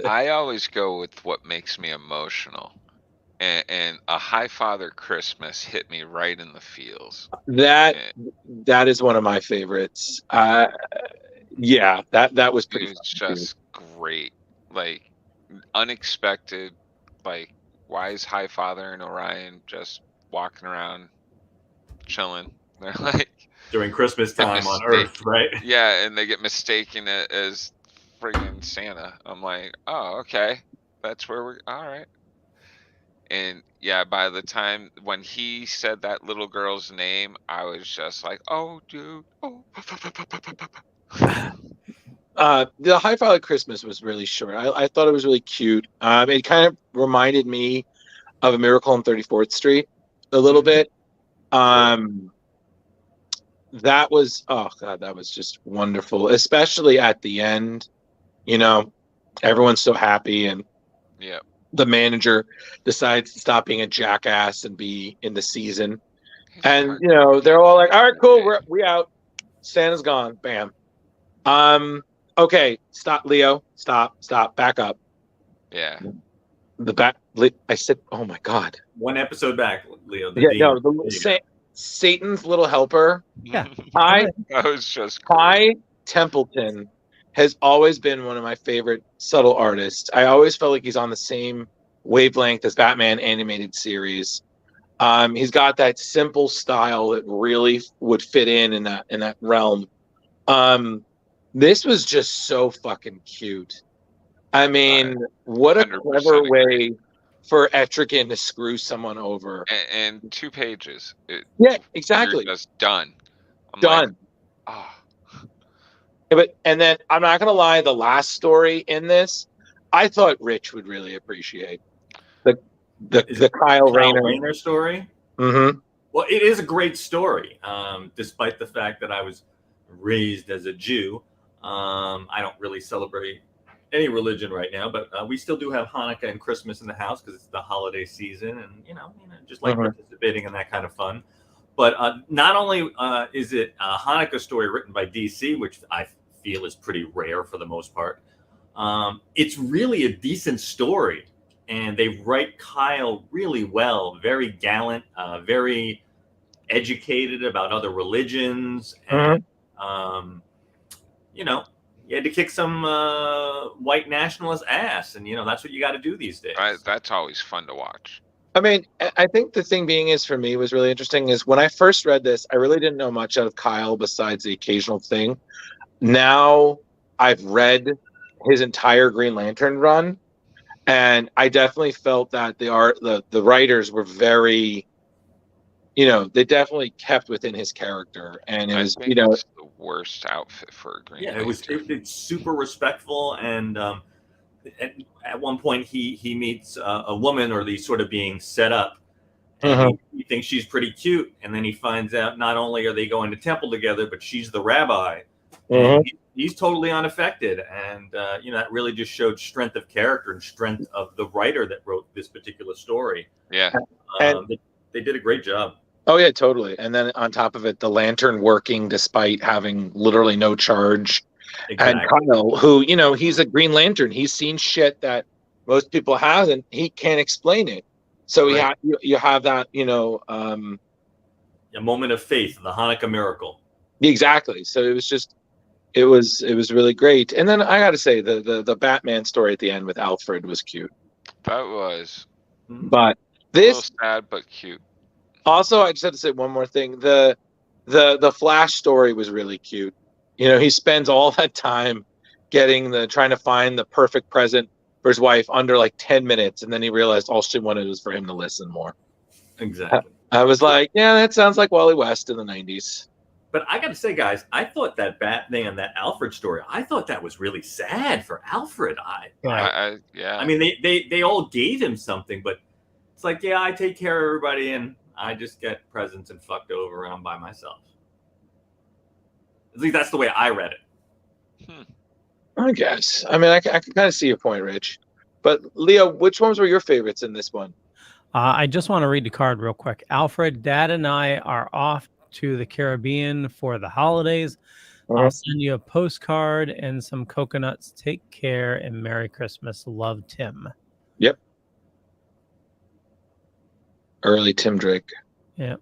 I always go with what makes me emotional, and a High Father Christmas hit me right in the feels. That is one of my favorites. Yeah, that was pretty. It was just great, like unexpected. Like, why is High Father and Orion just walking around, chilling? They're like during Christmas time on Earth, right? Yeah, and they get mistaken as friggin' Santa. I'm like, oh, okay, that's where we're all right. And yeah, by the time when he said that little girl's name, I was just like, oh, dude, oh. The High Father Christmas was really short. I thought it was really cute. It kind of reminded me of A Miracle on 34th Street a little bit. That was that was just wonderful, especially at the end. Everyone's so happy, and the manager decides to stop being a jackass and be in the season. And they're all like, all right, cool, we out. Santa's gone. Bam. Okay, stop, Leo. Stop, back up. Yeah. I said, oh my God. One episode back, Leo. Satan's little helper. Yeah. That was just Ty Templeton has always been one of my favorite subtle artists. I always felt like he's on the same wavelength as Batman animated series. He's got that simple style that really would fit in that realm. This was just so fucking cute. I mean, what a clever way for Etrigan to screw someone over. And 2 pages. Yeah, exactly. You're just done. I'm done. Like, And then I'm not gonna lie, the last story in this, I thought Rich would really appreciate the Kyle Rayner story. Mm-hmm. Well, it is a great story, despite the fact that I was raised as a Jew. I don't really celebrate any religion right now, but we still do have Hanukkah and Christmas in the house because it's the holiday season, and just like participating in that kind of fun. But not only is it a Hanukkah story written by DC, which I feel is pretty rare for the most part, it's really a decent story, and they write Kyle really well, very gallant, very educated about other religions, and you had to kick some white nationalist ass, and that's what you got to do these days. That's always fun to watch. I mean, I think the thing being is, for me, was really interesting is when I first read this, I really didn't know much out of Kyle besides the occasional thing. Now I've read his entire Green Lantern run, and I definitely felt that the writers were very, they definitely kept within his character, and it was, it's the worst outfit for a Green Lantern. It's super respectful, and at one point he meets a woman, or he's sort of being set up, and he thinks she's pretty cute, and then he finds out not only are they going to temple together, but she's the rabbi. He's totally unaffected, and that really just showed strength of character and strength of the writer that wrote this particular story. Yeah, they did a great job. Oh yeah, totally. And then on top of it, the lantern working despite having literally no charge. Exactly. And Kyle, who he's a Green Lantern, he's seen shit that most people haven't. He can't explain it, so you have that a moment of faith, the Hanukkah miracle. Exactly. So it was just. It was really great. And then I got to say the Batman story at the end with Alfred was cute. That was. But a little sad but cute. Also, I just have to say one more thing. The Flash story was really cute. He spends all that time trying to find the perfect present for his wife under like 10 minutes, and then he realized all she wanted was for him to listen more. Exactly. I was like, yeah, that sounds like Wally West in the 90s. But I got to say, guys, I thought that Batman, that Alfred story, I thought that was really sad for Alfred. Yeah. I mean, they all gave him something, but it's like, yeah, I take care of everybody, and I just get presents and fucked over, and I'm by myself. At least that's the way I read it. I guess. I mean, I can kind of see your point, Rich. But Leo, which ones were your favorites in this one? I just want to read the card real quick. Alfred, Dad, and I are off to the Caribbean for the holidays. I'll send you a postcard and some coconuts. Take care and Merry Christmas. Love, Tim. Yep. Early Tim Drake. Yep.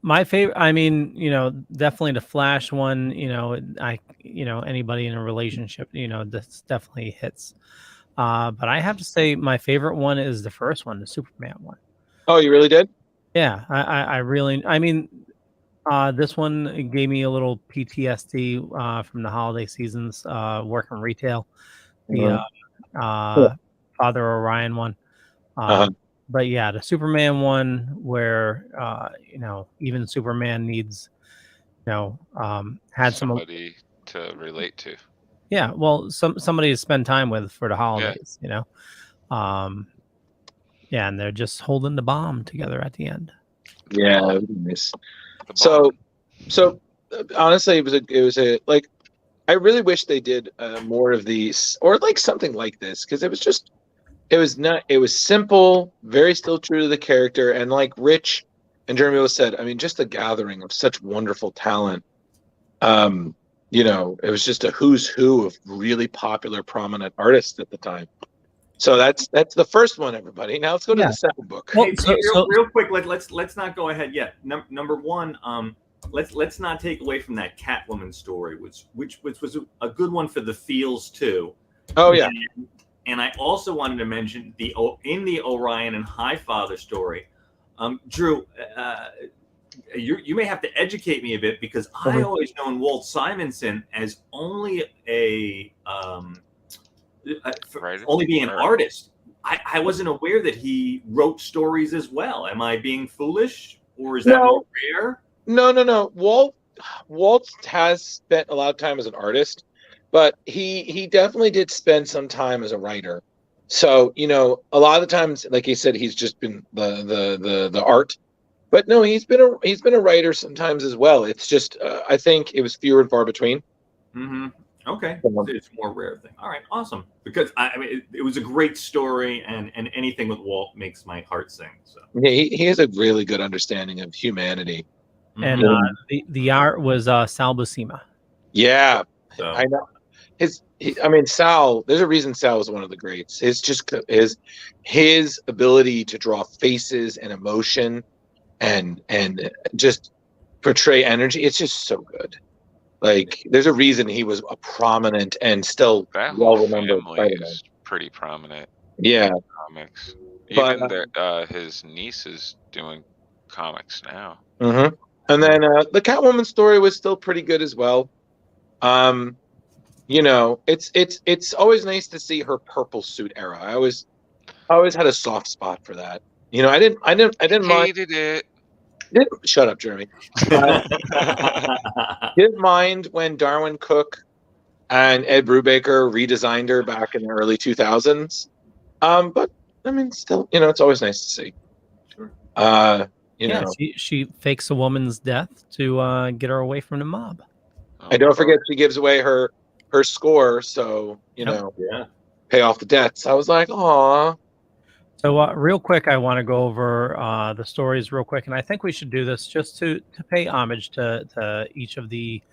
My favorite, I mean, definitely the Flash one, anybody in a relationship, this definitely hits. But I have to say my favorite one is the first one, the Superman one. Oh, you really did? Yeah, I really, this one gave me a little PTSD from the holiday seasons, working retail, the Father Orion one. But yeah, the Superman one where, even Superman needs, had somebody to relate to. Yeah, well, somebody to spend time with for the holidays, Yeah, and they're just holding the bomb together at the end. Yeah, nice. So honestly, it was a like. I really wish they did more of these, or like something like this, because it was simple, very still true to the character, and like Rich and Jeremy both said, I mean, just the gathering of such wonderful talent. It was just a who's who of really popular, prominent artists at the time. So that's the first one, everybody. Now let's go to the second book. Well, real quick, let's not go ahead yet. Number one, let's not take away from that Catwoman story, which was a good one for the feels too. Oh yeah. And I also wanted to mention in the Orion and Highfather story, Drew, you may have to educate me a bit, because I always known Walt Simonson as only only being an artist. I wasn't aware that he wrote stories as well. Am I being foolish, or is that more rare? No. Walt Walt has spent a lot of time as an artist, but he definitely did spend some time as a writer. So, a lot of the times, like he said, he's just been the art. But no, he's been a writer sometimes as well. It's just I think it was fewer and far between. Mm-hmm. Okay, it's a more rare thing. All right, awesome. Because I mean, it was a great story, and anything with Walt makes my heart sing. So Yeah, he has a really good understanding of humanity. And the art was Sal Buscema. Yeah, So. I know. Sal. There's a reason Sal was one of the greats. His ability to draw faces and emotion, and just portray energy. It's just so good. Like, there's a reason he was a prominent and still well-remembered Spider-Man. Is pretty prominent. Yeah, in comics. Even his niece is doing comics now. Mm-hmm. And then the Catwoman story was still pretty good as well. It's always nice to see her purple suit era. I always had a soft spot for that. I didn't mind. Hated it. Shut up, Jeremy. Didn't mind when Darwin Cook and Ed Brubaker redesigned her back in the early 2000s. But I mean, still, it's always nice to see. She fakes a woman's death to get her away from the mob. And don't forget, she gives away her score, so pay off the debts. I was like, aw. So real quick, I want to go over the stories real quick, and I think we should do this just to pay homage to each of the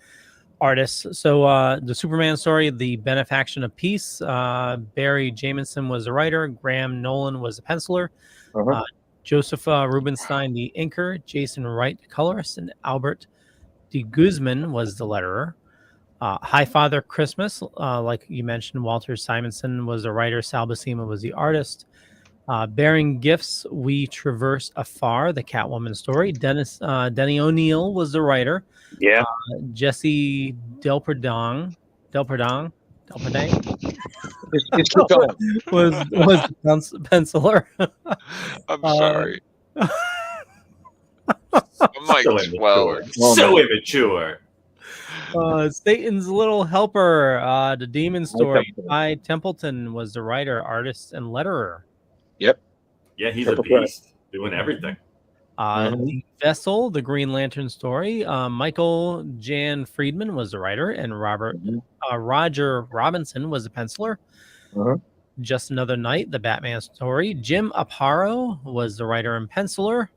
artists. So the Superman story, The Benefaction of Peace, Barry Jamieson was the writer, Graham Nolan was the penciler, Joseph Rubinstein the inker, Jason Wright the colorist, and Albert de Guzman was the letterer. High Father Christmas, like you mentioned, Walter Simonson was the writer, Sal Buscema was the artist. Bearing Gifts, We Traverse Afar, the Catwoman story. Denny O'Neil was the writer. Yeah. Jesse Delperdang was the penciler. I'm sorry. I'm like 12. So immature. Satan's Little Helper, the Demon Story. Ty Templeton was the writer, artist, and letterer. Yep. Yeah, he's a beast, doing everything. The Vessel, the Green Lantern story. Michael Jan Friedman was the writer, and Roger Robinson was the penciler. Just Another Night, the Batman story. Jim Aparo was the writer and penciler.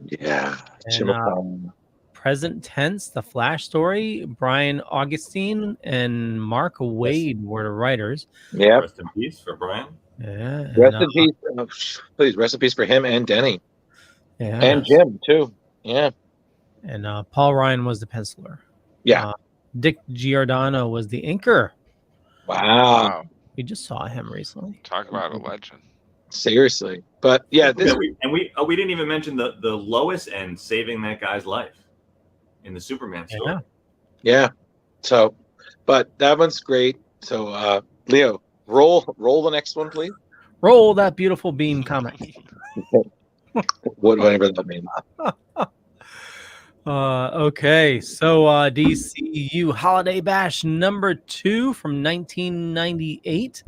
Yeah. And, Present Tense, the Flash story. Brian Augustine and Mark Wade were the writers. Yeah. Rest in peace for Brian. Yeah. Rest in peace. Please, rest in peace for him and Denny. Yeah. And Jim, too. Yeah. And Paul Ryan was the penciler. Yeah. Dick Giordano was the inker. Wow. We just saw him recently. Talk about a legend. Seriously. But yeah, we didn't even mention the Lois end saving that guy's life in the Superman story. Yeah. So, but that one's great. So, Leo, roll the next one, please. Roll that beautiful beam comic. Whatever that means. Okay, so DCU Holiday Bash number 2 from 1998.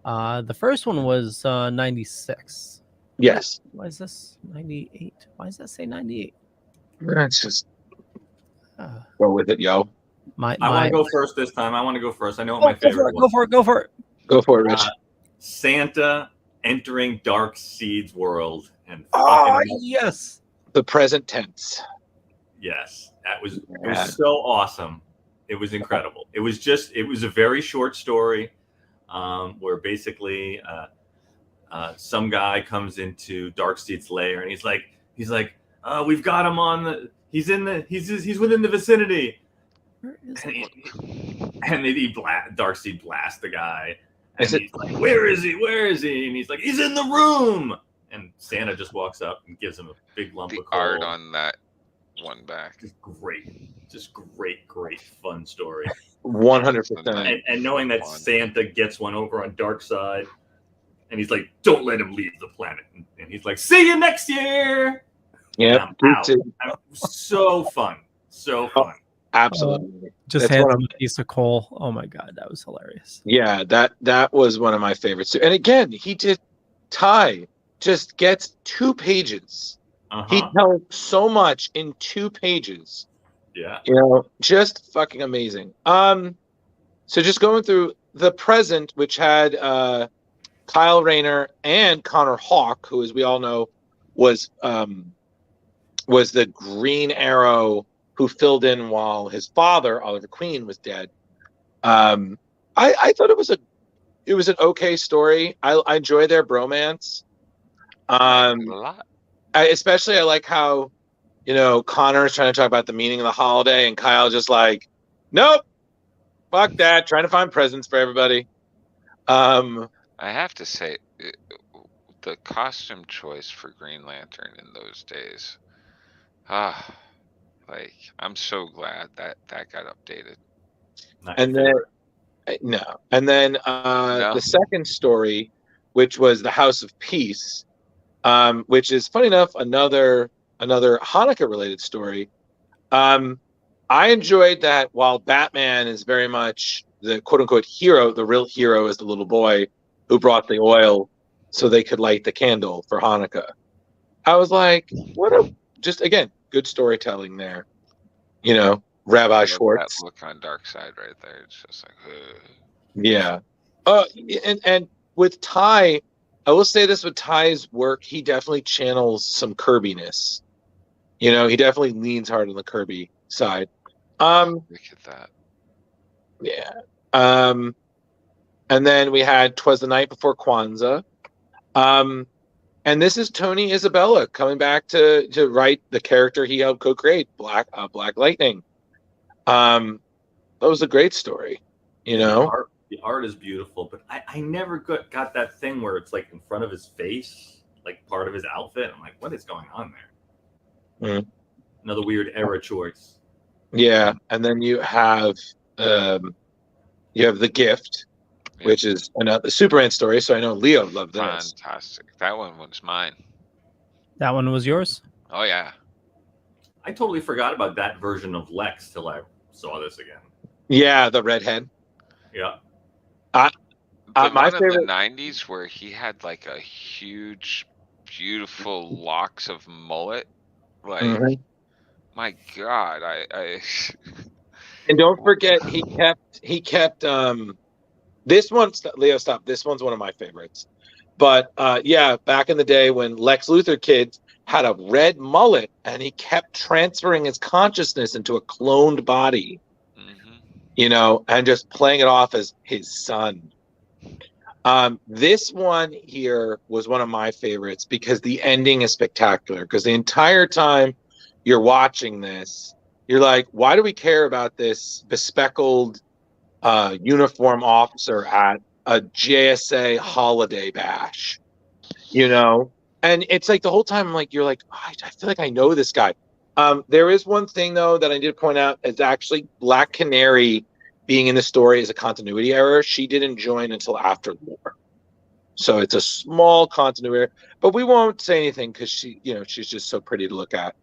The first one was 96. Yes. Why is this 98? Why does that say 98? Let's just go with it, yo. I want to go first this time. I want to go first. I know what my favorite was. Go for it. Go for it, Rich. Santa entering Darkseid's world and yes, the present tense. Yes, it was so awesome. It was incredible. It was a very short story where basically some guy comes into Darkseid's lair and he's like, we've got him he's within the vicinity. Darkseid blasts the guy. And he's like, where is he? And he's like, he's in the room. And Santa just walks up and gives him a big lump of coal. The art on that one back. Just great, fun story. 100%. And knowing that Santa gets one over on Darkseid, and he's like, don't let him leave the planet. And he's like, see you next year. Yeah. So fun. Absolutely. Just That's hands one him of, a piece of coal. Oh my god, that was hilarious. yeah, that was one of my favorites too. And again, he did Ty just gets 2 pages. He tells so much in 2 pages. Yeah. You know, just fucking amazing. So just going through the present, which had Kyle Rayner and Connor Hawke, who, as we all know, was the Green Arrow who filled in while his father, Oliver Queen, was dead. I thought it was an okay story. I enjoy their bromance. A lot. Especially I like how, you know, Connor is trying to talk about the meaning of the holiday, and Kyle just like, nope, fuck that, trying to find presents for everybody. I have to say, the costume choice for Green Lantern in those days, like, I'm so glad that got updated. And then No. the second story, which was the House of Peace, which is funny enough another Hanukkah related story. I enjoyed that while Batman is very much the quote unquote hero, the real hero is the little boy who brought the oil so they could light the candle for Hanukkah. I was like, just again, good storytelling there. You know, Rabbi Schwartz. That look on Darkseid right there. It's just like, ugh. Yeah. And with Ty, I will say this with Ty's work, he definitely channels some Kirby-ness. You know, he definitely leans hard on the Kirby side. Look at that. Yeah. And then we had 'Twas the Night Before Kwanzaa. And this is Tony Isabella coming back to write the character he helped co-create, Black Lightning. That was a great story, you know. The art is beautiful, but I never got that thing where it's like in front of his face, like part of his outfit. I'm like, what is going on there? Another weird era choice. Yeah, and then you have The Gift, which is another Superman story. So I know Leo loved this. Fantastic. That one was mine. That one was yours? Oh yeah. I totally forgot about that version of Lex till I saw this again. Yeah, the redhead. Yeah. The My one favorite of the 90s where he had like a huge, beautiful locks of mullet. Like, my God, I And don't forget, he kept this one's Leo. Stop. This one's one of my favorites. But yeah, back in the day when Lex Luthor Kid had a red mullet and he kept transferring his consciousness into a cloned body, you know, and just playing it off as his son. This one here was one of my favorites because the ending is spectacular. Because the entire time you're watching this, you're like, why do we care about this bespectacled uniform officer at a JSA holiday bash? You know? And it's like the whole time, like, you're like, oh, I feel like I know this guy. There is one thing, though, that I did point out. It's actually Black Canary being in the story is a continuity error. She didn't join until after the war. So it's a small continuity error. But we won't say anything because she's just so pretty to look at.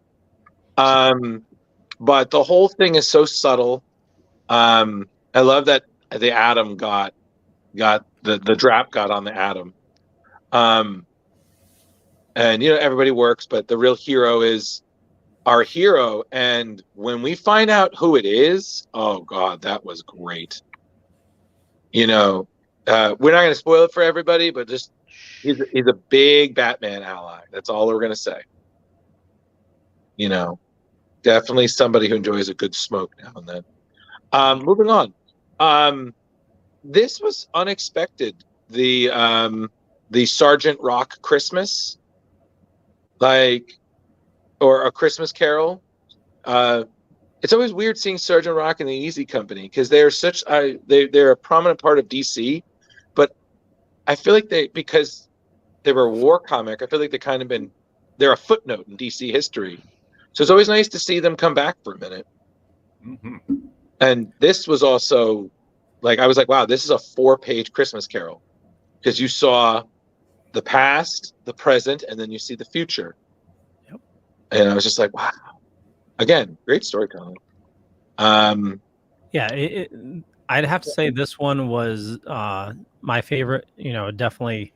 But the whole thing is so subtle. I love that the Atom got the drap got on the Atom. And you know, everybody works, but the real hero is our hero. And when we find out who it is, oh God, that was great. You know, we're not going to spoil it for everybody, but just he's a big Batman ally. That's all we're going to say. You know, definitely somebody who enjoys a good smoke now and then. Moving on. This was unexpected. The Sergeant Rock Christmas, or a Christmas Carol. It's always weird seeing Sergeant Rock in the Easy Company because they're they're a prominent part of DC, but I feel like because they were a war comic, I feel like they're a footnote in DC history. So it's always nice to see them come back for a minute. And this was also I was like, wow, this is a 4-page Christmas Carol because you saw the past, the present, and then you see the future. Yep. And I was just like, wow. Again, great storytelling. I'd have to say this one was my favorite. Definitely.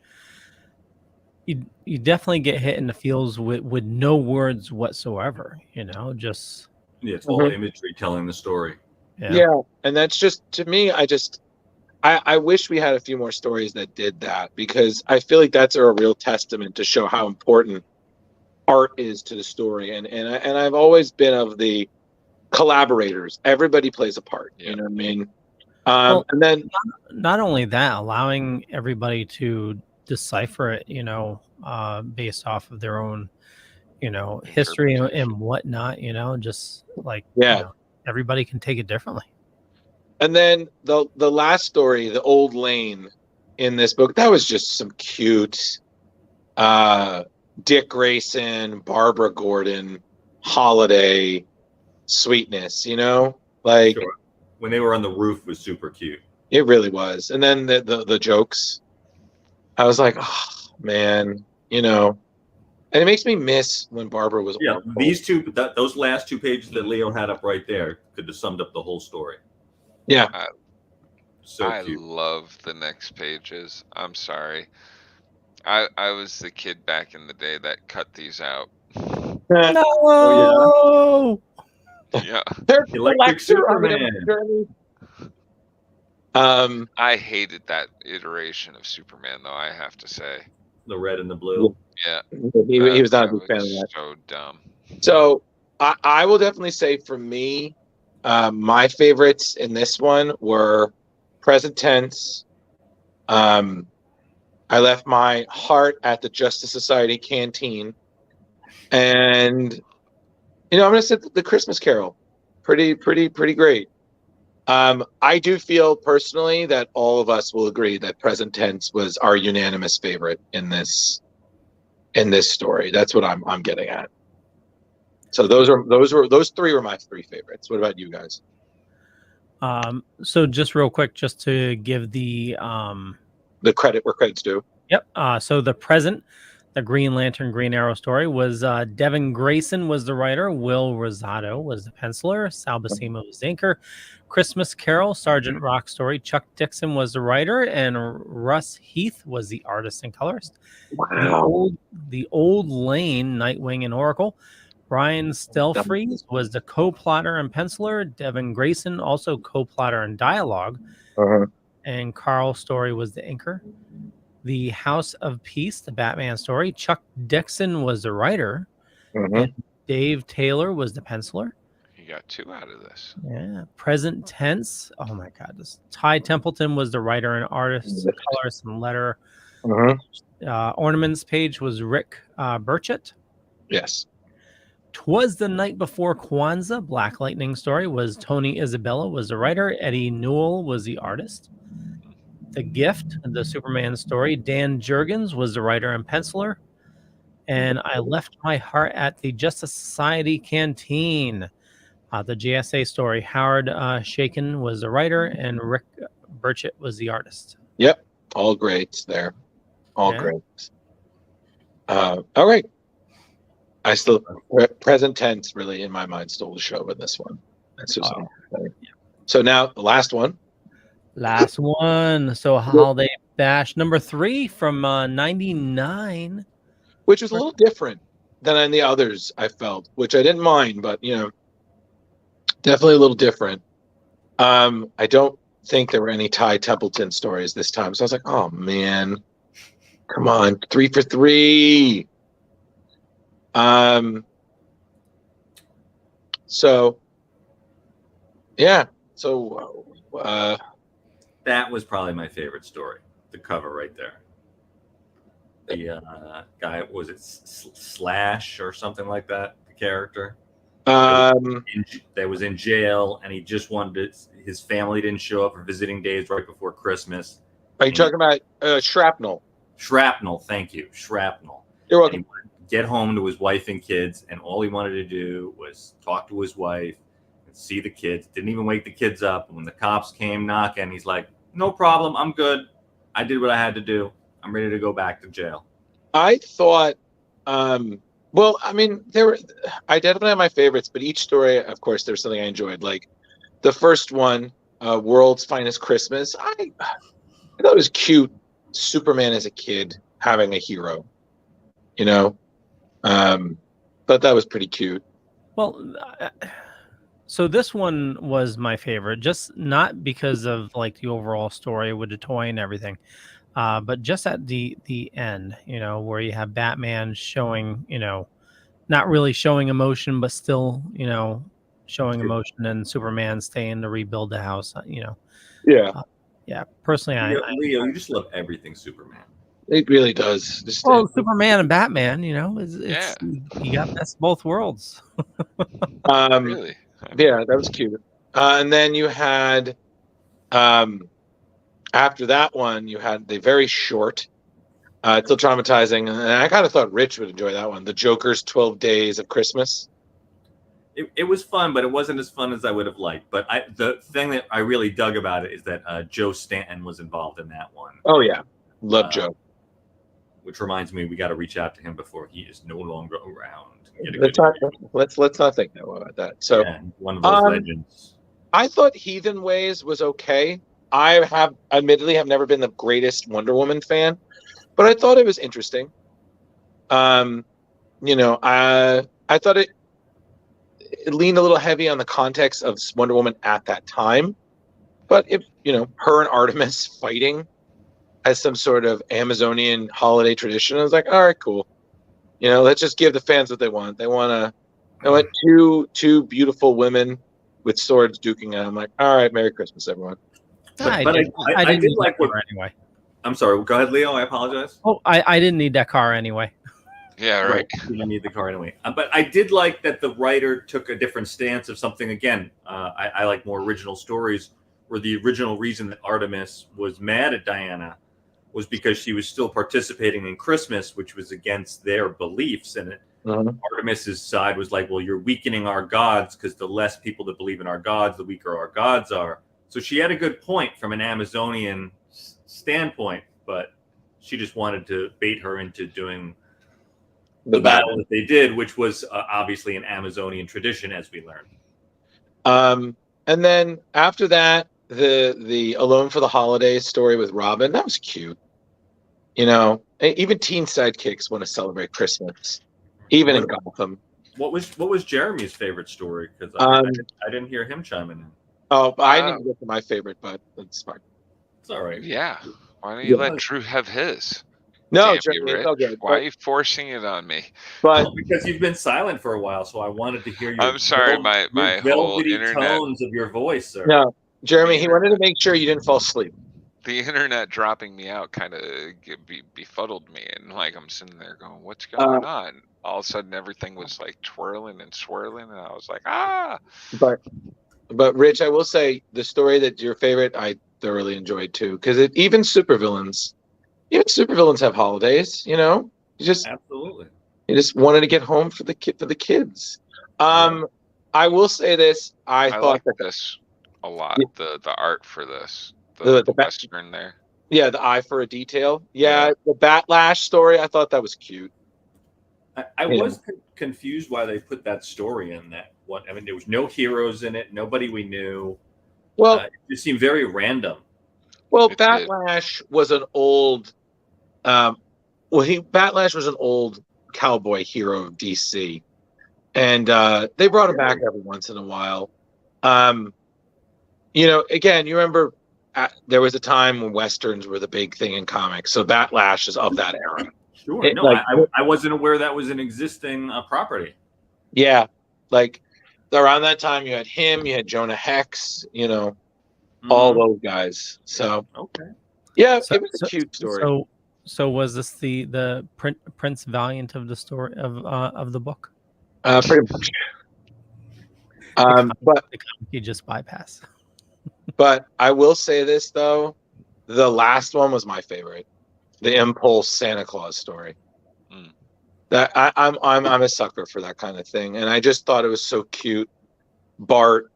You definitely get hit in the feels with no words whatsoever. Just it's all imagery telling the story. Yeah, and that's just, to me, I wish we had a few more stories that did that, because I feel like that's a real testament to show how important art is to the story. And I've always been of the collaborators. Everybody plays a part. You know what I mean? And then not only that, allowing everybody to decipher it, based off of their own, history and whatnot, just like, everybody can take it differently. And then the last story, the old lane in this book, that was just some cute Dick Grayson, Barbara Gordon, holiday sweetness, like Sure. When they were on the roof was super cute. It really was. And then the jokes, I was like, oh man, and it makes me miss when Barbara was awful. These those last 2 pages that Leo had up right there could have summed up the whole story. Yeah. I love the next pages. I'm sorry. I was the kid back in the day that cut these out. No. Oh, yeah. Electric Superman. I hated that iteration of Superman, though, I have to say. The red and the blue. Yeah. He was not a big fan of that. So dumb. So I will definitely say, for me, my favorites in this one were present tense. I left my heart at the Justice Society canteen, and I'm going to say the Christmas Carol, pretty great. I do feel personally that all of us will agree that present tense was our unanimous favorite in this story. That's what I'm getting at. So those 3 were my 3 favorites. What about you guys? So just real quick, just to give the credit where credit's due. Yep. So the present, the Green Lantern, Green Arrow story was Devin Grayson was the writer, Will Rosado was the penciler, Sal Buscema was the inker, Christmas Carol, Sergeant Rock story, Chuck Dixon was the writer, and Russ Heath was the artist and colorist. Wow. The old Lane, Nightwing and Oracle. Brian Stelfreeze was the co-plotter and penciler. Devin Grayson also co-plotter and dialogue. And Carl Story was the inker. The House of Peace, the Batman story. Chuck Dixon was the writer. And Dave Taylor was the penciler. You got 2 out of this. Yeah. Present tense. Oh my God. Ty Templeton was the writer and artist, colorist, and letter. Ornaments page was Rick Burchett. Yes. 'Twas the Night Before Kwanzaa, Black Lightning story was Tony Isabella was the writer. Eddie Newell was the artist. The Gift, the Superman story, Dan Jurgens was the writer and penciler. And I Left My Heart at the Justice Society canteen. The JSA story, Howard Shaken was the writer, and Rick Burchett was the artist. Yep. All great there. All great. All right. I still, present tense really in my mind stole the show with this one. That's just So now the last one. So Holiday Bash number 3 from 99. Which was a little different than in the others, I felt, which I didn't mind, but definitely a little different. I don't think there were any Ty Templeton stories this time. So I was like, oh man, come on, 3 for 3. So yeah, so that was probably my favorite story. The cover right there. The guy, was it Slash or something like that? The character that was in jail, and he just wanted his family didn't show up for visiting days right before Christmas. Are you talking about Shrapnel? Shrapnel, thank you, Shrapnel. You're welcome. Get home to his wife and kids, and all he wanted to do was talk to his wife and see the kids. Didn't even wake the kids up. And when the cops came knocking, he's like, no problem, I'm good. I did what I had to do. I'm ready to go back to jail. I thought, well, I mean, I definitely have my favorites, but each story, of course, there's something I enjoyed. Like the first one, World's Finest Christmas, I thought it was cute. Superman as a kid having a hero, you know. But that was pretty cute. Well, so this one was my favorite, just not because of like the overall story with the toy and everything, but just at the end, you know, where you have Batman showing, you know, not really showing emotion, but still, you know, showing emotion, and Superman staying to rebuild the house. You know, Yeah, yeah. Personally, Leo, you just love everything Superman. it really does. Just, well, Superman and Batman, you know, it's Yeah. you got best of both worlds. Really? Yeah, that was cute. And then you had, after that one, you had the very short, still traumatizing, and I kind of thought Rich would enjoy that one. The Joker's 12 Days of Christmas. It was fun, but it wasn't as fun as I would have liked. But the thing that I really dug about it is that Joe Stanton was involved in that one. Oh yeah, love Joe. Which reminds me, we got to reach out to him before he is no longer around. Let's not think that about that. So yeah, one of those legends. I thought Heathen Ways was okay. I have admittedly have never been the greatest Wonder Woman fan, but I thought it was interesting. You know, I thought it leaned a little heavy on the context of Wonder Woman at that time, but if you know her and Artemis fighting as some sort of Amazonian holiday tradition, I was like, all right, cool. You know, let's just give the fans what they want. They want two beautiful women with swords duking at them. Like, all right, Merry Christmas, everyone. I didn't like what anyway. I'm sorry. Go ahead, Leo. I apologize. Oh, I didn't need that car anyway. Yeah, right. You don't need the car anyway. But I did like that the writer took a different stance of something. Again, I like more original stories where the original reason that Artemis was mad at Diana was because she was still participating in Christmas, which was against their beliefs. And Artemis's side was like, well, you're weakening our gods because the less people that believe in our gods, the weaker our gods are. So she had a good point from an Amazonian standpoint, but she just wanted to bait her into doing the battle that they did, which was obviously an Amazonian tradition, as we learned. And then after that, the Alone for the Holidays story with Robin, that was cute. You know, even teen sidekicks want to celebrate Christmas, even in Gotham. What was Jeremy's favorite story? Because I didn't hear him chiming in. Oh, I didn't get to my favorite, but that's fine. It's all right. Yeah. Why don't you let Drew have his? No, Jeremy, it's all good. Why are you forcing it on me? But because you've been silent for a while, so I wanted to hear your. I'm sorry, my whole internet tones of your voice, sir. No, Jeremy, he wanted to make sure you didn't fall asleep. The internet dropping me out kind of befuddled me, and like I'm sitting there going, "What's going on?" All of a sudden, everything was like twirling and swirling, and I was like, "Ah!" But Rich, I will say the story that your favorite, I thoroughly enjoyed too, because even supervillains have holidays. You know, absolutely. You just wanted to get home for the kids. I will say this: I thought like this a lot. The art for this. The Western there. Yeah, the eye for a detail. Yeah, the Batlash story, I thought that was cute. I was confused why they put that story in that one. I mean, there was no heroes in it, nobody we knew. Well, it just seemed very random. Well, Batlash was an old Batlash was an old cowboy hero of DC. And they brought him back every once in a while. You know, again, you remember there was a time when Westerns were the big thing in comics. So Batlash is of that era. Sure. I wasn't aware that was an existing property. Yeah. Like around that time, you had him, you had Jonah Hex, you know, all those guys. So, okay. Yeah, it was a cute story. So was this the Prince Valiant of the story of the book? Pretty much. But you just bypass. But I will say this though, the last one was my favorite, the Impulse Santa Claus story. That I'm a sucker for that kind of thing, and I just thought it was so cute. Bart,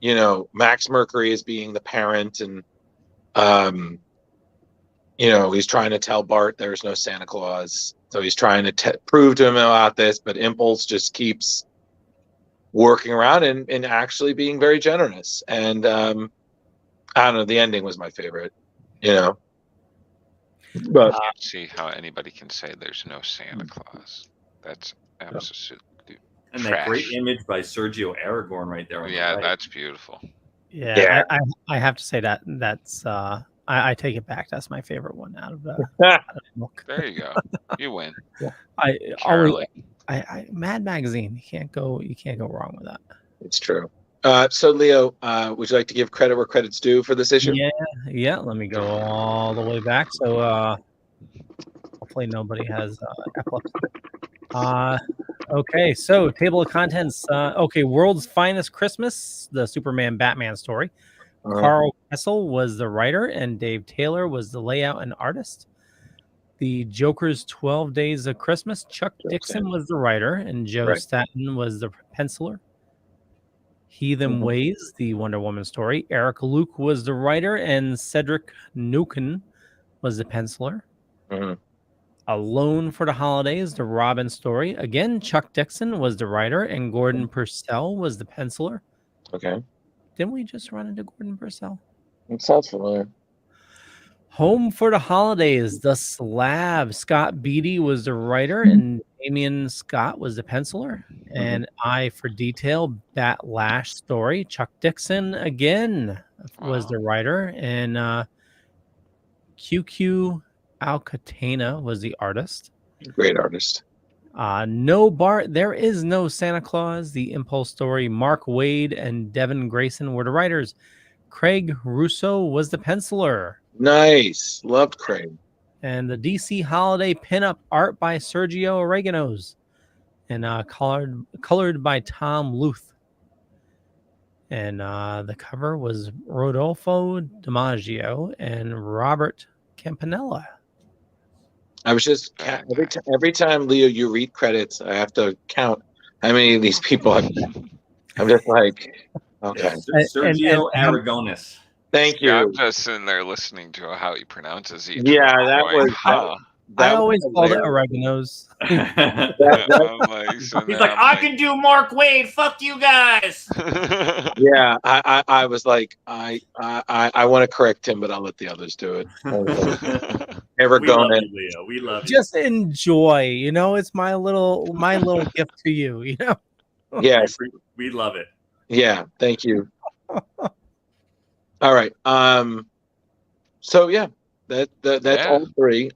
you know, Max Mercury is being the parent, and you know, he's trying to tell Bart there's no Santa Claus, so he's trying to prove to him about this, but Impulse just keeps working around and actually being very generous. And I don't know, the ending was my favorite, you know. But I can't see how anybody can say there's no Santa Claus. That's absolutely And trash. that great image by Sergio Aragorn right there. On Yeah, the right. that's beautiful. Yeah, I have to say that's I take it back. That's my favorite one out of the book. There you go. You win. I Charlie. Mad Magazine. You can't go wrong with that. it's true. So Leo, would you like to give credit where credit's due for this issue? Yeah. Let me go all the way back. So hopefully nobody has epilepsy. Okay, so table of contents. Okay, World's Finest Christmas, the Superman Batman story. Carl Kessel was the writer, and Dave Taylor was the layout and artist. The Joker's 12 Days of Christmas, Chuck Dixon was the writer, and Joe Staton was the penciler. Heathen Ways, the Wonder Woman story. Eric Luke was the writer, and Cedric Nukin was the penciler. Alone for the Holidays, the Robin story. Again, Chuck Dixon was the writer, and Gordon Purcell was the penciler. Okay. Didn't we just run into Gordon Purcell? It sounds familiar. Home for the Holidays, The Slab. Scott Beatty was the writer, and Damian Scott was the penciler. And Eye for Detail, Bat Lash story. Chuck Dixon again was the writer, and QQ Alcatena was the artist. Great artist. No Bart, There Is No Santa Claus, the Impulse story. Mark Wade and Devin Grayson were the writers. Craig Russo was the penciler. Nice. Loved Craig. And the DC Holiday pinup art by Sergio Oreganos. And colored by Tom Luth. And the cover was Rodolfo DiMaggio and Robert Campanella. I was just every time Leo you read credits, I have to count how many of these people I've met. I'm just like, okay. Sergio Aragonis. Thank you. Yeah, I'm just sitting there listening to how he pronounces each Yeah, word. that Like, was. huh. I always called it Oreganos. He's like, I can do Mark Wade. Fuck you guys. Yeah, I was like, I want to correct him, but I'll let the others do it. Ever We going love in? you, Leo. We love you. Just enjoy, you know. It's my little gift to you, you know. Yes, we love it. Yeah, thank you. All right. So yeah, that's all three.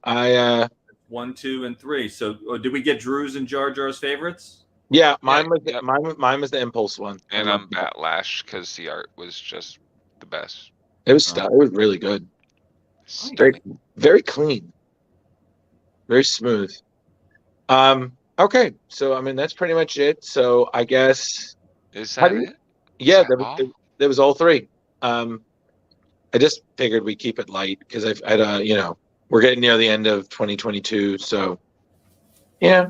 1, 2, and 3. So did we get Drew's and Jar Jar's favorites? Yeah, mine was the Impulse one. And I'm Batlash because the art was just the best. It was it was really good. Very clean. Very smooth. Okay, so I mean that's pretty much it. So I guess is that it? Yeah, there was all three. I just figured we keep it light because we're getting near the end of 2022, so yeah.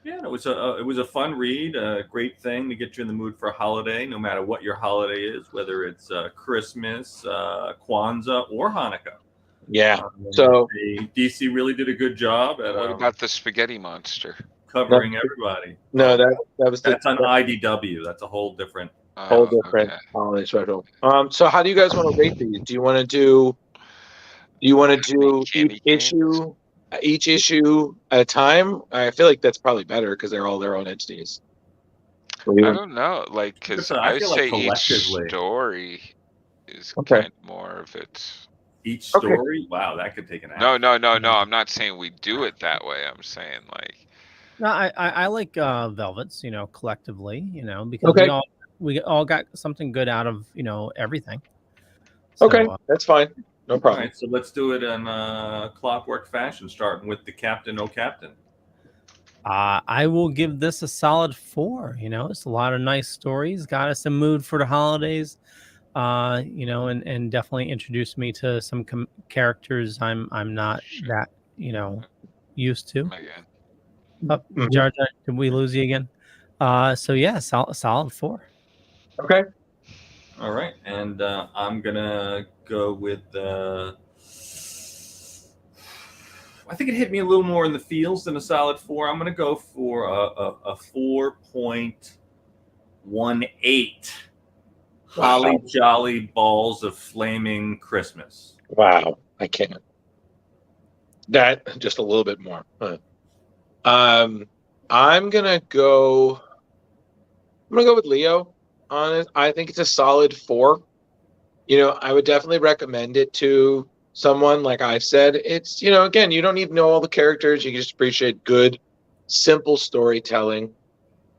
Yeah, it was a fun read, a great thing to get you in the mood for a holiday, no matter what your holiday is, whether it's Christmas, Kwanzaa, or Hanukkah. Yeah. So DC really did a good job at. What about the spaghetti monster? Covering everybody. No, that's on IDW. That's a whole different holiday special. So how do you guys want to rate these? Do you want to do each issue at a time? I feel like that's probably better because they're all their own entities. I don't know, like, because I say each story is kind of more of its. Each story? Wow, that could take an hour. No. I'm not saying we do it that way. I'm saying like. No, I like Velvets, collectively, because we all got something good out of everything. So, okay, that's fine. No problem. All right, so let's do it in clockwork fashion, starting with the Captain Captain. I will give this a solid 4. It's a lot of nice stories, got us in the mood for the holidays, and definitely introduced me to some characters I'm not that used to. Jar Jar, did we lose you again? So yeah, solid 4. Okay. All right, and I'm gonna go with. I think it hit me a little more in the feels than a solid 4. I'm gonna go for a 4.5. 1/8. Wow. Holly Jolly Balls of Flaming Christmas. Wow, I can't. That just a little bit more. I'm gonna go with Leo on it. I think it's a solid 4. I would definitely recommend it to someone. Like I said, it's again, you don't need to know all the characters. You can just appreciate good, simple storytelling.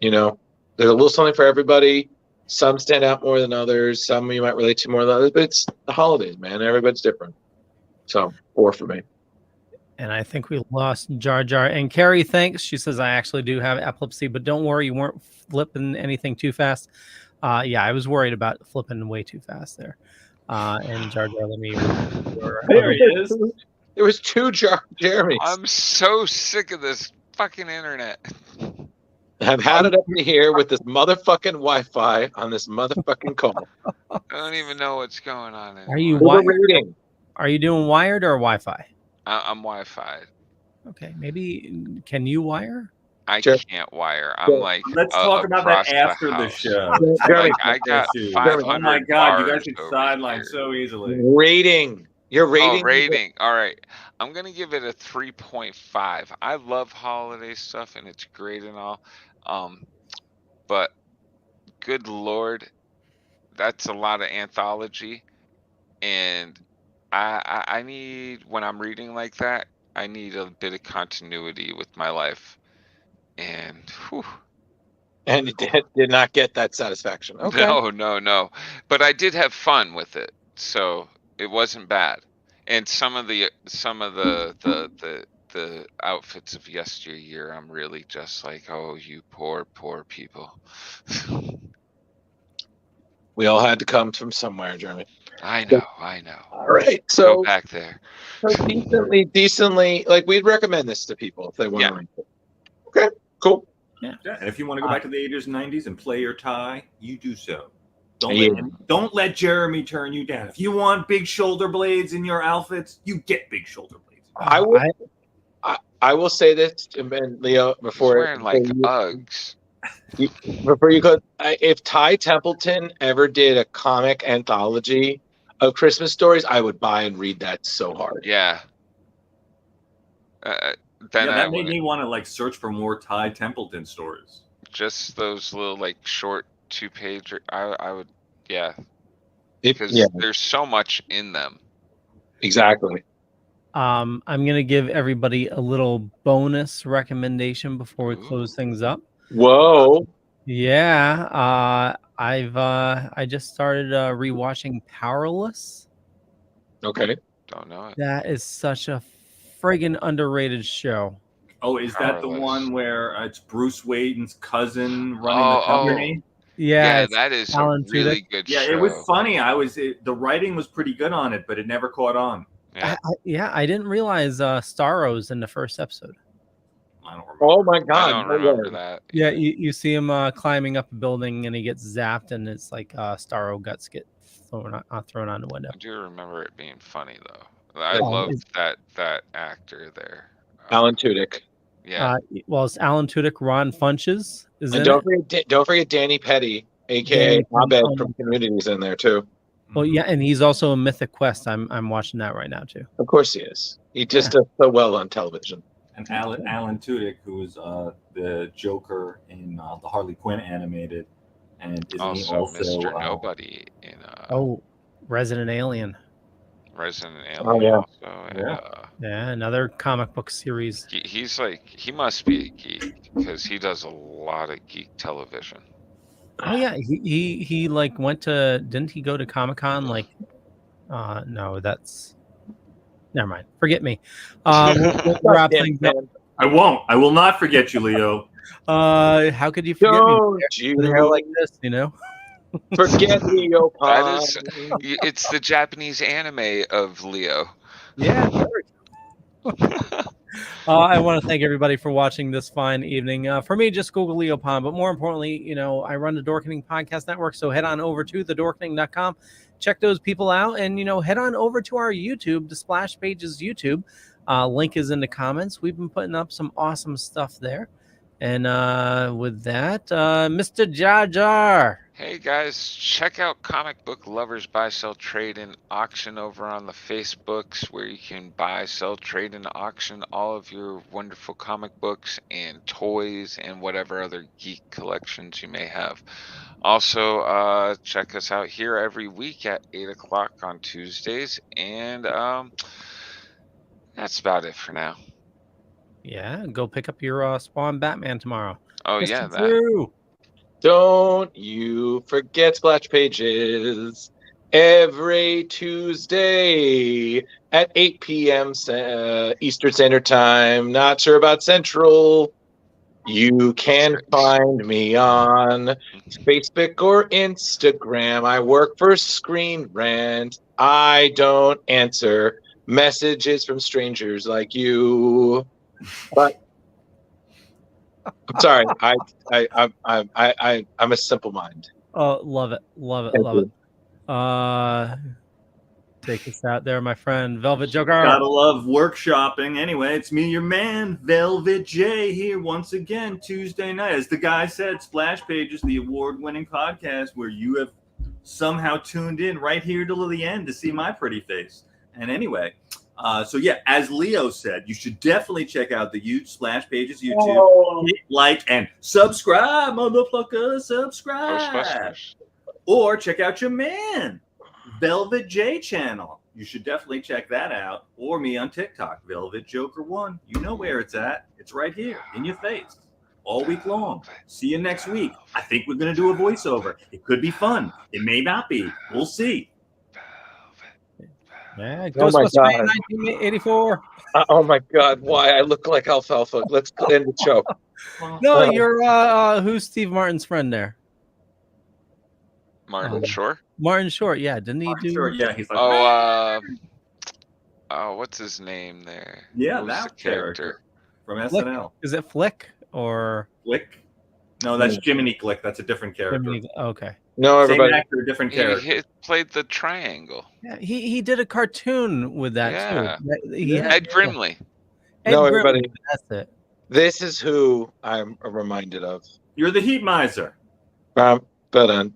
There's a little something for everybody. Some stand out more than others. Some you might relate to more than others. But it's the holidays, man. Everybody's different. So 4 for me. And I think we lost Jar Jar. And Carrie, thanks. She says, I actually do have epilepsy, but don't worry, you weren't flipping anything too fast. Yeah, I was worried about flipping way too fast there. And Jar Jar, let me... There was 2 Jeremys. I'm so sick of this fucking internet. I've had it up to here with this motherfucking Wi-Fi on this motherfucking call. I don't even know what's going on anymore. Are you wired? Are you doing wired or Wi-Fi? I'm Wi-Fi. Okay, maybe can you wire? I can't wire. I'm like, let's talk about that after the show. Like, I got 500 Oh my god, you guys bars get over sidelined here. so easily. Rating. Your rating. Oh, rating. All right. I'm going to give it a 3.5. I love holiday stuff and it's great and all. But good Lord, that's a lot of anthology. And I need, when I'm reading like that, I need a bit of continuity with my life. And whew. And it did not get that satisfaction. Okay. No. But I did have fun with it. So it wasn't bad. And some of the outfits of yesteryear, I'm really just like, oh, you poor people. We all had to come from somewhere, Jeremy. I know. All right, so go back there. So decently, like we'd recommend this to people if they want to read it. Okay, cool. Yeah, and if you want to go back to the 80s and 90s and play your tie, you do so. Don't let Jeremy turn you down. If you want big shoulder blades in your outfits, you get big shoulder blades. I will say this, and Leo, before wearing like Uggs. Before you go, if Ty Templeton ever did a comic anthology of Christmas stories, I would buy and read that so hard. Yeah. That made me want to like search for more Ty Templeton stories. Just those little like short 2-page. I would, because there's so much in them. Exactly. I'm gonna give everybody a little bonus recommendation before we close things up. Whoa. Yeah. I just started rewatching Powerless. Okay. Don't know it. That is such a friggin' underrated show. Oh, is that the one where it's Bruce Wayne's cousin running the company? Yeah, that is Alan a really Tudyk. good show. Yeah, it was funny. The writing was pretty good on it, but it never caught on. Yeah, I didn't realize Starro's in the first episode. I don't remember. Oh my god, I don't remember that. Yeah, you see him climbing up a building and he gets zapped, and it's like Starro guts get thrown on the window. I do remember it being funny though. I love that actor there. Alan Tudyk. Yeah. Well, it's Alan Tudyk, Ron Funches is in And don't forget Danny Petty, aka Abed from Community's in there too. Well, yeah, and he's also in Mythic Quest. I'm watching that right now too. Of course he is. He just does so well on television. And Alan Tudyk, who was the Joker in the Harley Quinn animated, and isn't he also Mr. Nobody in Resident Alien. Resident Alien. Oh yeah. Also, yeah, another comic book series. He's like, he must be a geek because he does a lot of geek television. Oh yeah, he like went to, didn't he go to Comic-Con? Like, no, that's never mind. Forget me. We'll wrap things up. I won't. I will not forget you, Leo. How could you forget me? You hair like this, you know. Forget Leo. It's the Japanese anime of Leo. Yeah. I want to thank everybody for watching this fine evening. For me, just Google Leo Pond, but more importantly, I run the Dorkening Podcast Network, so head on over to thedorkening.com, check those people out, and head on over to our YouTube, the Splash Pages YouTube. Link is in the comments. We've been putting up some awesome stuff there. And with that, Mr. Jar Jar. Hey guys, check out Comic Book Lovers Buy, Sell, Trade, and Auction over on the Facebooks, where you can buy, sell, trade, and auction all of your wonderful comic books and toys and whatever other geek collections you may have. Also, check us out here every week at 8 o'clock on Tuesdays, and that's about it for now. Yeah, go pick up your Spawn Batman tomorrow. Oh Mr. yeah, that. Drew. Don't you forget Splash Pages every Tuesday at 8 p.m. Eastern Standard Time. Not sure about Central. You can find me on Facebook or Instagram. I work for Screen Rant. I don't answer messages from strangers like you. But I'm sorry. I'm a simple mind. Oh, love it. Love it. Thank Love you. it. Take us out there, my friend. Velvet Joker. Gotta love workshopping. Anyway, it's me, your man, Velvet J, here once again, Tuesday night. As the guy said, Splash Pages, the award-winning podcast where you have somehow tuned in right here till the end to see my pretty face. And anyway, so yeah, as Leo said, you should definitely check out the Splash Pages YouTube. Hit like and subscribe, motherfucker, subscribe. Or check out your man, Velvet J channel. You should definitely check that out. Or me on TikTok, Velvet Joker 1. You know where it's at. It's right here in your face all week long. See you next week. I think we're going to do a voiceover. It could be fun. It may not be. We'll see. Yeah, Oh my Ghostbusters God. 1984. Oh my God! Why I look like alfalfa? Let's end the show. No, you're who's Steve Martin's friend there? Martin Short. Martin Short, yeah. Didn't he do? Sure, yeah, he's like, Oh, what's his name there? yeah, Who's that the character from Flick? SNL. Is it Flick or Flick? No, that's Jiminy Glick. That's a different character. Jiminy? Okay. No, everybody. Same actor, different character. He played the triangle. Yeah, he did a cartoon with that Yeah. too. He had- Ed Grimley. Ed No, Grimley, everybody. That's it. This is who I'm reminded of. You're the Heat Miser. Dun,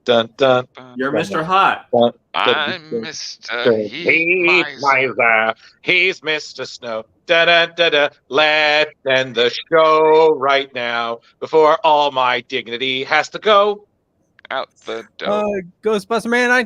dun, dun. You're Mr. Hot. I'm Mr. Heat Miser. He's Mr. Snow. Da da da da. Let's end the show right now before all my dignity has to go out the door. Ghostbuster Man 19.